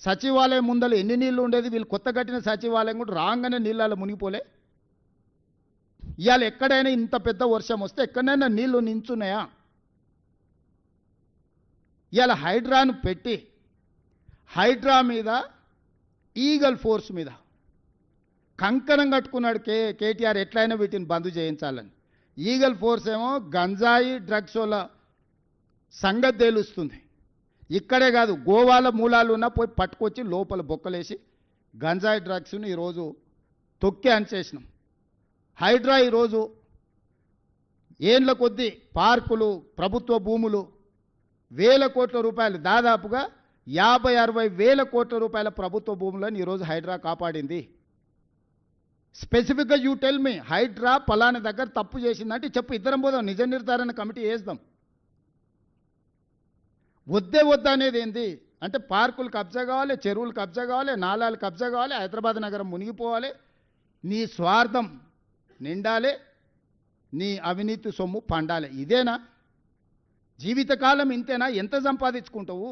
సచివాలయం ముందర ఎన్ని నీళ్ళు ఉండేది? వీళ్ళు కొత్త కట్టిన సచివాలయం కూడా రాగానే నీళ్ళలో మునిగిపోలే. ఇవాళ ఎక్కడైనా ఇంత పెద్ద వర్షం వస్తే ఎక్కడైనా నీళ్లు నించున్నాయా? ఇవాళ హైడ్రాను పెట్టి హైడ్రా మీద ఈగల్ ఫోర్స్ మీద కంకణం కట్టుకున్నాడు కేటీఆర్, ఎట్లయినా వీటిని బంద్ చేయించాలని. ఈగల్ ఫోర్స్ ఏమో గంజాయి డ్రగ్స్ వల్ల సంగతి తేలుస్తుంది. ఇక్కడే కాదు, గోవాల మూలాలు ఉన్న పోయి పట్టుకొచ్చి లోపల బొక్కలేసి గంజాయి డ్రగ్స్ని ఈరోజు తొక్కి అనిచేసినాం. హైడ్రా ఈరోజు ఏండ్ల కొద్దీ పార్కులు, ప్రభుత్వ భూములు, వేల కోట్ల రూపాయలు, దాదాపుగా 50-60 వేల కోట్ల రూపాయల ప్రభుత్వ భూములను ఈరోజు హైడ్రా కాపాడింది. స్పెసిఫిక్గా యూ టెల్ మీ, హైడ్రా పలానా దగ్గర తప్పు చేసిందంటే చెప్పు, ఇద్దరం పోదాం, నిజ నిర్ధారణ కమిటీ వేద్దాం. వద్దే వద్ద అనేది ఏంది అంటే పార్కులు కబ్జా కావాలి, చెరువులు కబ్జా కావాలి, నాలాలు కబ్జా కావాలి, హైదరాబాద్ నగరం మునిగిపోవాలి, నీ స్వార్థం నిండాలి, నీ అవినీతి సొమ్ము పండాలి. ఇదేనా జీవితకాలం? ఇంతేనా? ఎంత సంపాదించుకుంటావు?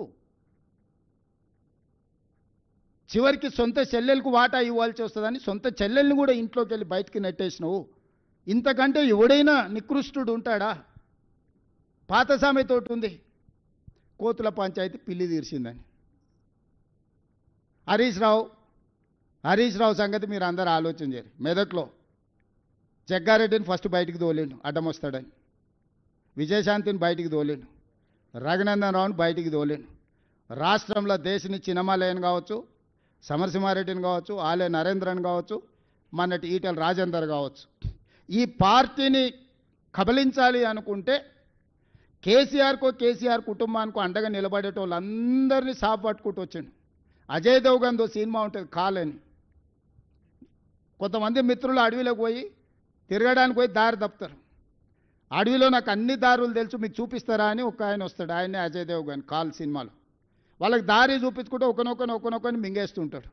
చివరికి సొంత చెల్లెలకు వాటా ఇవ్వాల్సి వస్తుందని సొంత చెల్లెల్ని కూడా ఇంట్లోకి వెళ్ళి బయటికి నెట్టేసినావు. ఇంతకంటే ఎవడైనా నికృష్టుడు ఉంటాడా? పాత సామెతోటి ఉంది, కోతుల పంచాయతీ పిల్లి తీర్చిందని. హరీష్ రావు సంగతి మీరు అందరూ ఆలోచన చేయరు. మెదక్లో జగ్గారెడ్డిని ఫస్ట్ బయటికి తోలేండు అడ్డం వస్తాడని, విజయశాంతిని బయటికి తోలేండు, రఘునందన్ రావుని బయటికి తోలేండు. రాష్ట్రంలో దేశని చిన్నమాలయని కావచ్చు, సమరసింహారెడ్డిని కావచ్చు, ఆలే నరేంద్రని కావచ్చు, మొన్నటి ఈటెల రాజేందర్ కావచ్చు, ఈ పార్టీని కబలించాలి అనుకుంటే కేసీఆర్ కుటుంబానికి అండగా నిలబడేటోళ్ళందరినీ సాపు పట్టుకుంటూ వచ్చిండు. అజయ్ దేవగన్తో సినిమా ఉంటుంది కాలని, కొంతమంది మిత్రులు అడవిలోకి పోయి తిరగడానికి పోయి దారి తప్పుతారు. అడవిలో నాకు అన్ని దారులు తెలుసు మీకు చూపిస్తారా అని ఒక ఆయన వస్తాడు, ఆయనే అజయ్ దేవగన్ కాల్ సినిమాలో. వాళ్ళకి దారి చూపించుకుంటూ ఒకనొకని మింగేస్తుంటాడు.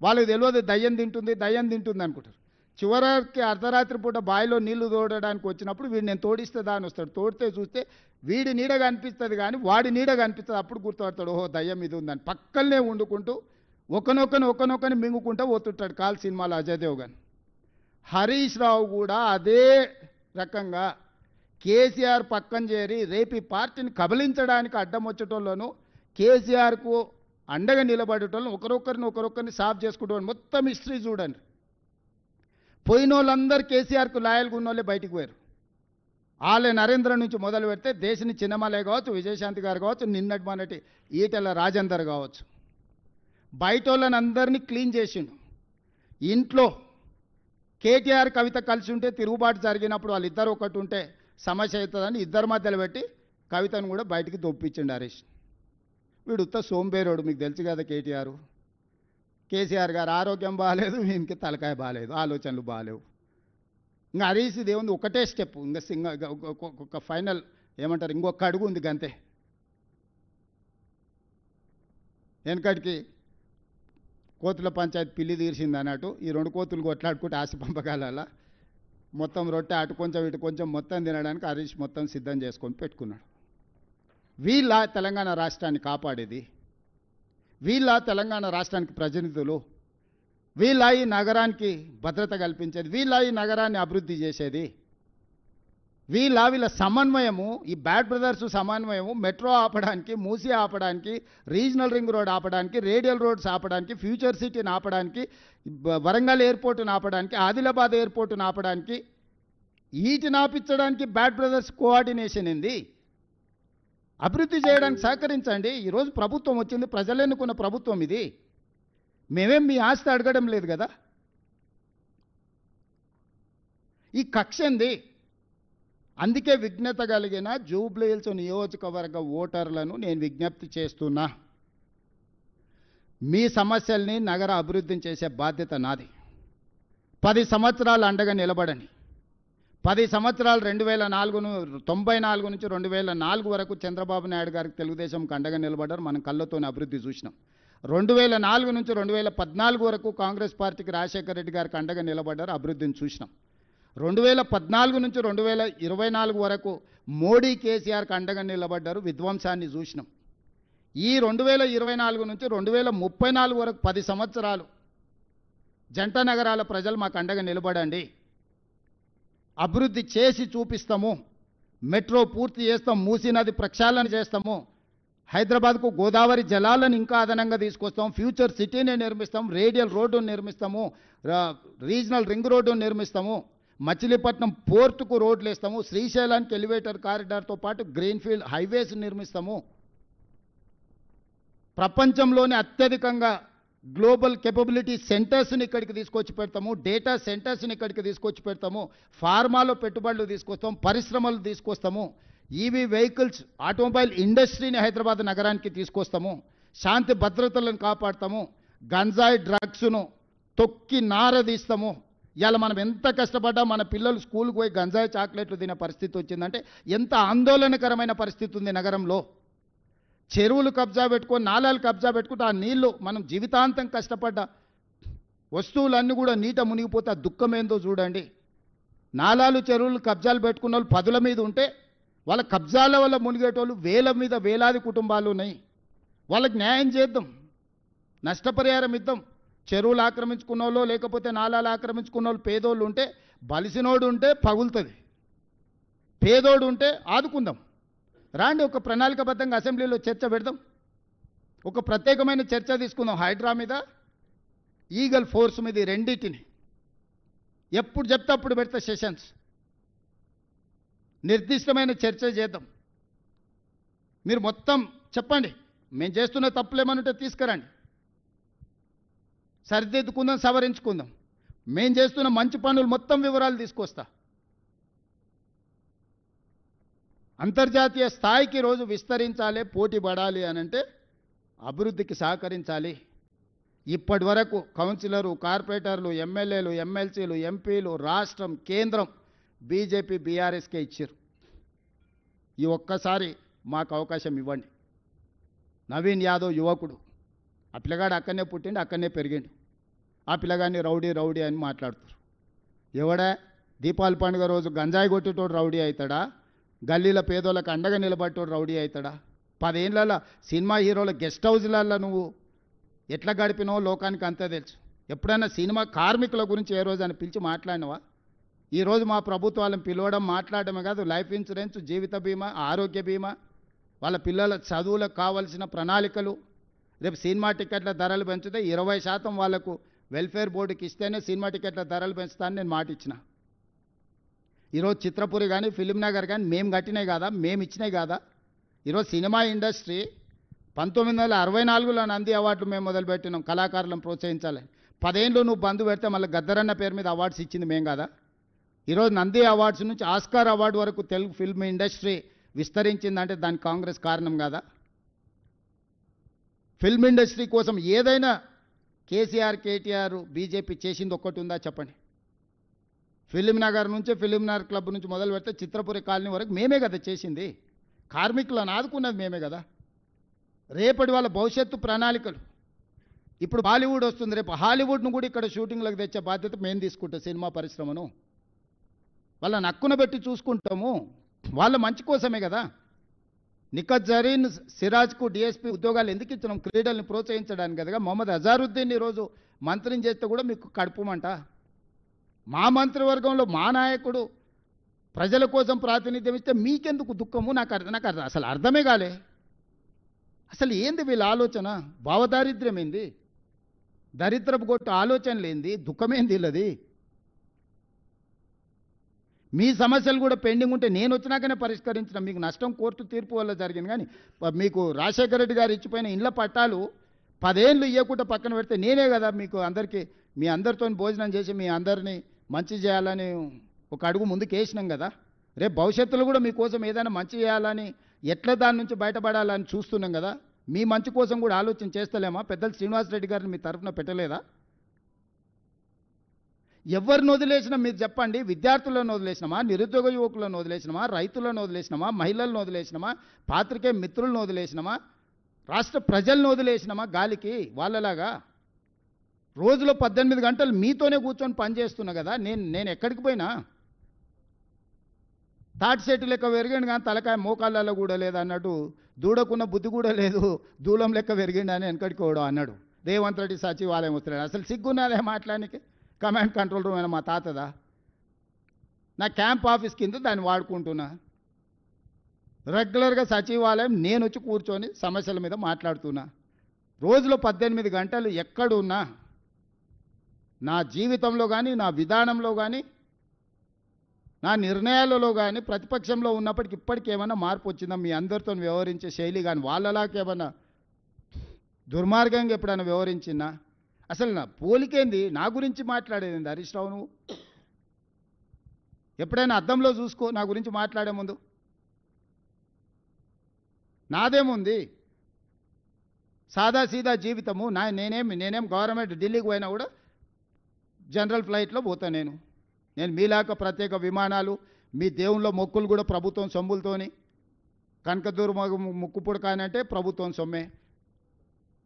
వాళ్ళకి తెలియదు దయ్యం తింటుంది అనుకుంటారు. చివరికి అర్ధరాత్రి పూట బావిలో నీళ్లు తోడడానికి వచ్చినప్పుడు వీడు నేను తోడిస్తే దాని వస్తాడు. తోడితే చూస్తే వీడి నీడగా అనిపిస్తుంది కానీ వాడి నీడగా అనిపిస్తుంది. అప్పుడు గుర్తుపడతాడు, ఓహో దయ్యం ఇది ఉందని. పక్కనే వండుకుంటూ ఒకనొకని మింగుకుంటూ పోతుంటాడు కాల్ సినిమాలో అజయ్ దేవగన్. హరీష్ రావు కూడా అదే రకంగా కేసీఆర్ పక్కన చేరి రేపు ఈ పార్టీని కబలించడానికి అడ్డం వచ్చేటోళ్ళను, కేసీఆర్కు అండగా నిలబడేటోళ్ళను ఒకరొకరిని సాఫ్ చేసుకుంటాను. మొత్తం హిస్టరీ చూడండి. పోయిన వాళ్ళందరూ కేసీఆర్కు లాయల్గా ఉన్న వాళ్ళే బయటికి పోయారు. ఆలే నరేంద్ర నుంచి మొదలు పెడితే దేశని చిన్నమలయ్య కావచ్చు, విజయశాంతి గారు కావచ్చు, నిన్నటి మొన్నటి ఈటెల రాజేందర్ కావచ్చు, బయట వాళ్ళని అందరినీ క్లీన్ చేసిండు. ఇంట్లో కేటీఆర్ కవిత కలిసి ఉంటే తిరుగుబాటు జరిగినప్పుడు వాళ్ళిద్దరు ఒకటి ఉంటే సమస్య అవుతుందని ఇద్దరి మధ్యలో పెట్టి కవితను కూడా బయటికి దొప్పించిండు హరీష్. వీడు ఉత్త సోంబేరోడు, మీకు తెలుసు కదా. కేసీఆర్ గారు ఆరోగ్యం బాగాలేదు, వీనికి తలకాయ బాగాలేదు, ఆలోచనలు బాగాలేవు. ఇంకా హరీష్ దేవుంది ఒకటే స్టెప్, ఇంకా ఒక ఫైనల్ ఏమంటారు, ఇంకొక అడుగు ఉంది గంతే. వెనకటికి కోతుల పంచాయతీ పిల్లి తీర్చింది అన్నట్టు ఈ రెండు కోతులు కొట్లాడుకుంటే ఆశ పంపకాల మొత్తం రొట్టె అటు కొంచెం ఇటు కొంచెం మొత్తం తినడానికి హరీష్ మొత్తం సిద్ధం చేసుకొని పెట్టుకున్నాడు. వీళ్ళ తెలంగాణ రాష్ట్రాన్ని కాపాడేది, వీళ్ళ తెలంగాణ రాష్ట్రానికి ప్రతినిధులు, వీళ్ళ ఈ నగరానికి భద్రత కల్పించేది, వీళ్ళ ఈ నగరాన్ని అభివృద్ధి చేసేది, వీళ్ళ సమన్వయము, ఈ బ్యాడ్ బ్రదర్స్ సమన్వయము మెట్రో ఆపడానికి, మూసీ ఆపడానికి, రీజనల్ రింగ్ రోడ్ ఆపడానికి, రేడియల్ రోడ్స్ ఆపడానికి, ఫ్యూచర్ సిటీని ఆపడానికి, వరంగల్ ఎయిర్పోర్టును ఆపడానికి, ఆదిలాబాద్ ఎయిర్పోర్టును ఆపడానికి, వీటిని ఆపించడానికి బ్యాడ్ బ్రదర్స్ కోఆర్డినేషన్ ఏంది? అభివృద్ధి చేయడానికి సహకరించండి. ఈరోజు ప్రభుత్వం వచ్చింది, ప్రజలు ఎన్నుకున్న ప్రభుత్వం ఇది. మేమేం మీ ఆస్తి అడగడం లేదు కదా. ఈ కక్ష ఏంది? అందుకే విఘ్నత కలిగిన జూబ్లీహిల్స్ నియోజకవర్గ ఓటర్లను నేను విజ్ఞప్తి చేస్తున్నా, మీ సమస్యల్ని నగర అభివృద్ధిని చేసే బాధ్యత నాది. 10 సంవత్సరాలు అండగా నిలబడండి. 10 సంవత్సరాలు 1994 నుంచి 2004 వరకు చంద్రబాబు నాయుడు గారికి తెలుగుదేశంకి అండగా నిలబడ్డారు. మనం కళ్ళతోనే అభివృద్ధి చూసినాం. 2004 నుంచి 2014 వరకు కాంగ్రెస్ పార్టీకి రాజశేఖర రెడ్డి గారికి అండగా నిలబడ్డారు, అభివృద్ధిని చూసినాం. 2014 నుంచి 2024 వరకు మోడీ కేసీఆర్కి అండగా నిలబడ్డారు, విధ్వంసాన్ని చూసినాం. ఈ 2024 నుంచి 2034 వరకు 10 సంవత్సరాలు జంట నగరాల ప్రజలు మాకు అండగా నిలబడండి, అభివృద్ధి చేసి చూపిస్తాము, మెట్రో పూర్తి చేస్తాం, మూసీ నది ప్రక్షాళన చేస్తాము, హైదరాబాద్కు గోదావరి జలాలను ఇంకా అదనంగా తీసుకొస్తాం, ఫ్యూచర్ సిటీని నిర్మిస్తాం, రేడియల్ రోడ్డును నిర్మిస్తాము, రీజనల్ రింగ్ రోడ్డును నిర్మిస్తాము, మచిలీపట్నం పోర్టుకు రోడ్లు వేస్తాము, శ్రీశైలానికి ఎలివేటర్ కారిడార్తో పాటు గ్రీన్ఫీల్డ్ హైవేస్ నిర్మిస్తాము, ప్రపంచంలోనే అత్యధికంగా గ్లోబల్ కేపబిలిటీ సెంటర్స్ని ఇక్కడికి తీసుకొచ్చి పెడతాము, డేటా సెంటర్స్ని ఇక్కడికి తీసుకొచ్చి పెడతాము, ఫార్మాలో పెట్టుబడులు తీసుకొస్తాం, పరిశ్రమలు తీసుకొస్తాము, ఈవీ వెహికల్స్ ఆటోమొబైల్ ఇండస్ట్రీని హైదరాబాద్ నగరానికి తీసుకొస్తాము, శాంతి భద్రతలను కాపాడతాము, గంజాయి డ్రగ్స్ను తొక్కి నారదీస్తాము. ఇవాళ మనం ఎంత కష్టపడ్డా మన పిల్లలు స్కూల్కి పోయి గంజాయి చాక్లెట్లు తినే పరిస్థితి వచ్చిందంటే ఎంత ఆందోళనకరమైన పరిస్థితి ఉంది నగరంలో. చెరువులు కబ్జా పెట్టుకొని, నాలాలు కబ్జా పెట్టుకుంటే ఆ నీళ్లు మనం జీవితాంతం కష్టపడ్డ వస్తువులన్నీ కూడా నీట మునిగిపోతే ఆ దుఃఖం ఏందో చూడండి. నాలాలు చెరువులు కబ్జాలు పెట్టుకున్న వాళ్ళు 10ల మీద ఉంటే వాళ్ళ కబ్జాల వల్ల మునిగేటోళ్ళు వేలాది కుటుంబాలు ఉన్నాయి. వాళ్ళకి న్యాయం చేద్దాం, నష్టపరిహారం ఇద్దాం. చెరువులు ఆక్రమించుకున్న వాళ్ళు లేకపోతే నాలాలు ఆక్రమించుకున్న వాళ్ళు పేదోళ్ళు ఉంటే, బలిసినోడు ఉంటే పగులుతుంది, పేదోడు ఉంటే ఆదుకుందాం. రాండి, ఒక ప్రణాళికబద్ధంగా అసెంబ్లీలో చర్చ పెడదాం, ఒక ప్రత్యేకమైన చర్చ తీసుకుందాం. హైడ్రా మీద, ఈగల్ ఫోర్స్ మీద, రెండింటిని ఎప్పుడు చెప్తే అప్పుడు పెడతా సెషన్స్. నిర్దిష్టమైన చర్చ చేద్దాం. మీరు మొత్తం చెప్పండి, మేము చేస్తున్న తప్పులేమనుంటే తీసుకురండి, సరిదిద్దుకుందాం, సవరించుకుందాం. మేము చేస్తున్న మంచి పనులు మొత్తం వివరాలు తీసుకొస్తా. అంతర్జాతీయ స్థాయికి రోజు విస్తరించాలి, పోటీ పడాలి అనంటే అభివృద్ధికి సహకరించాలి. ఇప్పటి వరకు కౌన్సిలరు, కార్పొరేటర్లు, ఎమ్మెల్యేలు, ఎమ్మెల్సీలు, ఎంపీలు, రాష్ట్రం, కేంద్రం బీజేపీ, బీఆర్ఎస్కే ఇచ్చారు. ఈ ఒక్కసారి మాకు అవకాశం ఇవ్వండి. నవీన్ యాదవ్ యువకుడు, ఆ పిల్లగాడు అక్కడనే పుట్టిండు, అక్కడనే పెరిగిండు. ఆ పిల్లగాడిని రౌడీ రౌడీ అని మాట్లాడుతారు. ఎవడా దీపావళి పండుగ రోజు గంజాయి కొట్టేటోడు రౌడీ అవుతాడా? గల్లీల పేదోళ్ళకి అండగా నిలబట్టోడు రౌడీ అవుతాడా? 10 ఏళ్ళ సినిమా హీరోల గెస్ట్ హౌస్లలో నువ్వు ఎట్లా గడిపినావో లోకానికి అంతే తెలుసు. ఎప్పుడైనా సినిమా కార్మికుల గురించి ఏ రోజు అని పిలిచి మాట్లాడినవా? ఈరోజు మా ప్రభుత్వాలను పిలవడం, మాట్లాడడమే కాదు, లైఫ్ ఇన్సూరెన్స్, జీవిత బీమా, ఆరోగ్య బీమా, వాళ్ళ పిల్లల చదువులకు కావాల్సిన ప్రణాళికలు. రేపు సినిమా టికెట్ల ధరలు పెంచితే 20% వాళ్ళకు వెల్ఫేర్ బోర్డుకి ఇస్తేనే సినిమా టికెట్ల ధరలు పెంచుతానని నేను మాట ఇచ్చిన. ఈరోజు చిత్రపురి కానీ, ఫిలిం నగర్ కానీ మేము కట్టినాయి కాదా, మేము ఇచ్చినాయి కాదా? ఈరోజు సినిమా ఇండస్ట్రీ 1964లో నంది అవార్డులు మేము మొదలుపెట్టినాం, కళాకారులను ప్రోత్సహించాలి. 10 ఏళ్ళు నువ్వు బంద్ పెడితే మళ్ళీ గద్దరన్న పేరు మీద అవార్డ్స్ ఇచ్చింది మేం కాదా? ఈరోజు నంది అవార్డ్స్ నుంచి ఆస్కార్ అవార్డు వరకు తెలుగు ఫిల్మ్ ఇండస్ట్రీ విస్తరించిందంటే దానికి కాంగ్రెస్ కారణం కాదా? ఫిల్మ్ ఇండస్ట్రీ కోసం ఏదైనా కేసీఆర్, కేటీఆర్, బీజేపీ చేసింది ఒక్కటి ఉందా చెప్పండి? ఫిలిం నగర్ నుంచి, ఫిలిం నగర్ క్లబ్ నుంచి మొదలు పెడితే చిత్రపురి కాలనీ వరకు మేమే కదా చేసింది. కార్మికులను ఆదుకున్నది మేమే కదా. రేపటి వాళ్ళ భవిష్యత్తు ప్రణాళికలు. ఇప్పుడు బాలీవుడ్ వస్తుంది, రేపు హాలీవుడ్ను కూడా ఇక్కడ షూటింగ్లకు తెచ్చే బాధ్యత మేము తీసుకుంటాం. సినిమా పరిశ్రమను వాళ్ళని హక్కున పెట్టి చూసుకుంటాము. వాళ్ళ మంచి కోసమే కదా. నిఖత్ జరీన్, సిరాజ్కు డిఎస్పీ ఉద్యోగాలు ఎందుకు ఇచ్చినాం? క్రీడల్ని ప్రోత్సహించడానికి కదా. మొహమ్మద్ అజారుద్దీన్ ఈరోజు మంత్రిని చేస్తే కూడా మీకు కడుపుమంట. మా మంత్రివర్గంలో మా నాయకుడు ప్రజల కోసం ప్రాతినిధ్యం ఇస్తే మీకెందుకు దుఃఖము? నాకు అసలు అర్థమే కాలే. అసలు ఏంది వీళ్ళ ఆలోచన? భావదారిద్ర్యం ఏంది? దరిద్రపు కొట్టు ఆలోచనలు ఏంది? దుఃఖమేంది వీళ్ళది? మీ సమస్యలు కూడా పెండింగ్ ఉంటే నేను వచ్చినాకనే పరిష్కరించిన. మీకు నష్టం కోర్టు తీర్పు వల్ల జరిగింది. కానీ మీకు రాజశేఖర రెడ్డి గారు ఇచ్చిపోయిన ఇండ్ల పట్టాలు 10 ఏళ్ళు ఇవ్వకుండా పక్కన పెడితే నేనే కదా మీకు అందరికీ, మీ అందరితో భోజనం చేసి మీ అందరినీ మంచి చేయాలని ఒక అడుగు ముందుకు వేసినాం కదా. రేపు భవిష్యత్తులో కూడా మీకోసం ఏదైనా మంచి చేయాలని, ఎట్లా దాని నుంచి బయటపడాలని చూస్తున్నాం కదా. మీ మంచి కోసం కూడా ఆలోచన చేస్తలేమా? పెద్దలు శ్రీనివాసరెడ్డి గారిని మీ తరఫున పెట్టలేదా? ఎవరిని వదిలేసినా మీరు చెప్పండి. విద్యార్థులను వదిలేసినామా? నిరుద్యోగ యువకులను వదిలేసినామా? రైతులను వదిలేసినామా? మహిళలను వదిలేసినామా? పాత్రికేయ మిత్రులను వదిలేసినామా? రాష్ట్ర ప్రజలను వదిలేసినామా గాలికి? వాళ్ళలాగా రోజులో 18 గంటలు మీతోనే కూర్చొని పనిచేస్తున్నా కదా. నేను ఎక్కడికి పోయినా తాటి చెట్టు లెక్క పెరిగిండు కానీ తలకాయ మోకాళ్ళలో కూడా లేదు అన్నట్టు, దూడకున్న బుద్ధి కూడా లేదు, దూలం లెక్క పెరిగిండు అని వెనకడికోవడం అన్నాడు. రేవంత్ రెడ్డి సచివాలయం వస్తున్నాడు. అసలు సిగ్గున్నదే మాట్లాడానికి? కమాండ్ కంట్రోల్ రూమ్ అయినా మా తాతదా? నా క్యాంప్ ఆఫీస్ కింద దాన్ని వాడుకుంటున్నా. రెగ్యులర్గా సచివాలయం నేను వచ్చి కూర్చొని సమస్యల మీద మాట్లాడుతున్నా. రోజులో 18 గంటలు ఎక్కడున్నా నా జీవితంలో కానీ, నా విధానంలో కానీ, నా నిర్ణయాలలో కానీ ప్రతిపక్షంలో ఉన్నప్పటికి ఇప్పటికి ఏమైనా మార్పు వచ్చిందా? మీ అందరితో వ్యవహరించే శైలి కానీ వాళ్ళలాగా ఏమన్నా దుర్మార్గంగా ఎప్పుడైనా వ్యవహరించిందా? అసలు నా పోలికేంది? నా గురించి మాట్లాడేది హరీష్ రావు? నువ్వు ఎప్పుడైనా అద్దంలో చూసుకో నా గురించి మాట్లాడే ముందు. నాదేముంది? సాదా సీదా జీవితము. నేనేం గవర్నమెంట్ ఢిల్లీకి పోయినా కూడా జనరల్ ఫ్లైట్లో పోతా. నేను మీలాక ప్రత్యేక విమానాలు, మీ దేవుళ్ళ మొక్కులు కూడా ప్రభుత్వం సొమ్ములతోని. కనకదూరు ముక్కు పుడకానంటే ప్రభుత్వం సొమ్మే.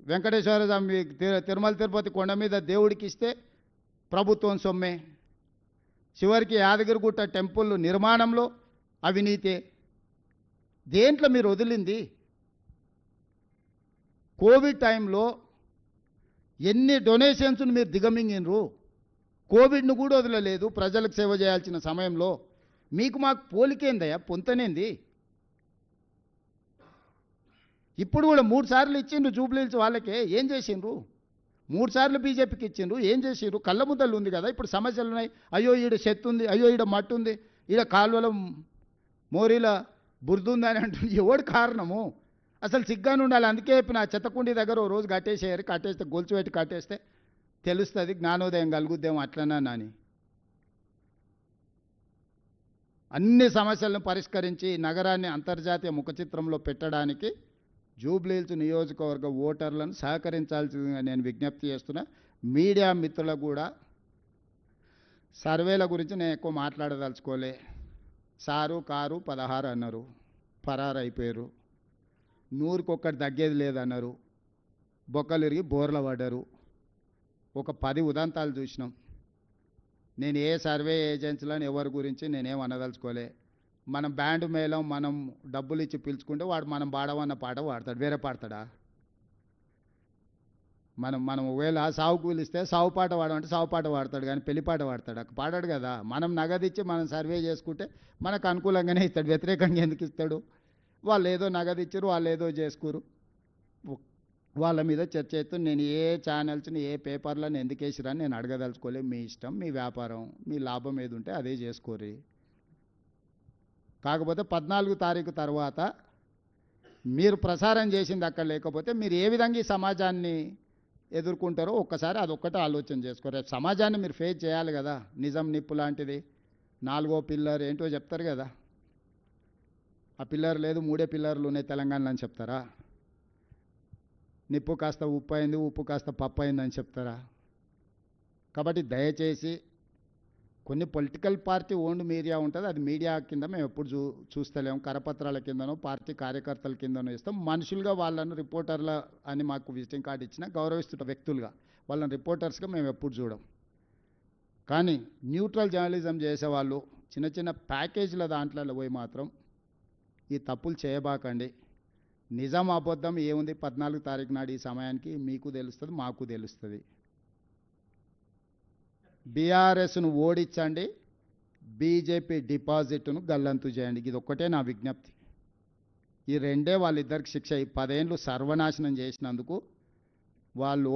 వెంకటేశ్వర స్వామి తిరుమల తిరుపతి కొండ మీద దేవుడికి ఇస్తే ప్రభుత్వం సొమ్మే. చివరికి యాదగిరిగుట్ట టెంపుల్ నిర్మాణంలో అవినీతే. దేంట్లో మీరు వదిలింది? కోవిడ్ టైంలో ఎన్ని డొనేషన్స్ను మీరు దిగమింగినరు? కోవిడ్ను కూడా వదలలేదు ప్రజలకు సేవ చేయాల్సిన సమయంలో. మీకు మాకు పోలికేందయ్యా? పొంతనేంది? ఇప్పుడు కూడా 3 సార్లు ఇచ్చిండ్రు జూబ్లీహిల్స్ వాళ్ళకే. ఏం చేసిండ్రు? 3 సార్లు బీజేపీకి ఇచ్చిండ్రు. ఏం చేసిండ్రు? కళ్ళ ముద్దలు ఉంది కదా, ఇప్పుడు సమస్యలు ఉన్నాయి. అయ్యో ఈడ చెత్త ఉంది, అయ్యో ఈడ మట్టి ఉంది, ఈడ కాలువల మోరీల బురద ఉంది అని అంటుంది. ఎవడు కారణము? అసలు సిగ్గాను ఉండాలి. అందుకే నా చెత్తకుండి దగ్గర ఓ రోజు కట్టేసేయారు. కట్టేస్తే గొలుసు పెట్టి కట్టేస్తే తెలుస్తుంది, జ్ఞానోదయం కలుగుద్దేమో అట్లనా అని. అన్ని సమస్యలను పరిష్కరించి నగరాన్ని అంతర్జాతీయ ముఖచిత్రంలో పెట్టడానికి జూబ్లీహిల్స్ నియోజకవర్గ ఓటర్లను సహకరించాల్సిందిగా నేను విజ్ఞప్తి చేస్తున్నా. మీడియా మిత్రులకు కూడా సర్వేల గురించి నేను ఎక్కువ మాట్లాడదలుచుకోలే. సారు కారు 16 అన్నారు, పరారు అయిపోయారు. 100కి ఒక్కటి తగ్గేది లేదన్నారు, బొక్కలు ఇరిగి బోర్ల పడ్డారు. ఒక 10 ఉదంతాలు చూసినాం. నేను ఏ సర్వే ఏజెన్సీలను ఎవరి గురించి నేనేం అనదలుచుకోలే. మనం బ్యాండ్ మేళం మనం డబ్బులు ఇచ్చి పిలుచుకుంటే వాడు మనం పాడవన్న పాట పాడతాడు, వేరే పాడతాడా? మనం ఒకవేళ సావు కూలిస్తే సావు పాట పాడమంటే సావు పాట పాడతాడు, కానీ పెళ్లి పాట పాడతాడు పాడాడు కదా. మనం నగదిచ్చి మనం సర్వే చేసుకుంటే మనకు అనుకూలంగానే ఇస్తాడు, వ్యతిరేకంగా ఎందుకు ఇస్తాడు? వాళ్ళు ఏదో నగదిచ్చారు, వాళ్ళు ఏదో చేసుకోరు, వాళ్ళ మీద చర్చ చేస్తూ నేను ఏ ఛానల్స్ని ఏ పేపర్లను ఎందుకు వేసిరని నేను అడగదలుచుకోలే. మీ ఇష్టం, మీ వ్యాపారం, మీ లాభం ఏది ఉంటే అదే చేసుకోరి. కాకపోతే 14 తారీఖు తర్వాత మీరు ప్రసారం చేసింది అక్కడ లేకపోతే మీరు ఏ విధంగా ఈ సమాజాన్ని ఎదుర్కొంటారో ఒక్కసారి అదొక్కటే ఆలోచన చేసుకో. రేపు సమాజాన్ని మీరు ఫేస్ చేయాలి కదా. నిజం నిప్పు లాంటిది 4వ పిల్లర్ ఏంటో చెప్తారు కదా. ఆ పిల్లర్ లేదు, 3 పిల్లర్లు ఉన్నాయి తెలంగాణలో అని చెప్తారా? నిప్పు కాస్త ఉప్పు అయింది, ఉప్పు కాస్త పప్పు అయిందని చెప్తారా? కాబట్టి దయచేసి కొన్ని పొలిటికల్ పార్టీ ఓన్డ్ మీడియా ఉంటుంది, అది మీడియా కింద మేము ఎప్పుడు చూస్తలేము. కరపత్రాల కిందనో పార్టీ కార్యకర్తల కిందనో ఇస్తాం. మనుషులుగా వాళ్ళను రిపోర్టర్ల అని మాకు విజిటింగ్ కార్డు ఇచ్చినా గౌరవిస్తున్న వ్యక్తులుగా వాళ్ళని రిపోర్టర్స్గా మేము ఎప్పుడు చూడం. కానీ న్యూట్రల్ జర్నలిజం చేసేవాళ్ళు చిన్న చిన్న ప్యాకేజీల దాంట్లో పోయి మాత్రం ఈ తప్పులు చేయబాకండి. నిజం అబద్ధం ఏముంది 14 తారీఖు నాడు ఈ సమయానికి మీకు తెలుస్తుంది, మాకు తెలుస్తుంది. బీఆర్ఎస్ను ఓడించండి, బీజేపీ డిపాజిట్ను గల్లంతు చేయండి. ఇది ఒక్కటే నా విజ్ఞప్తి. ఈ రెండే వాళ్ళిద్దరికి శిక్ష. ఈ 10 ఏళ్ళు సర్వనాశనం చేసినందుకు వాళ్ళు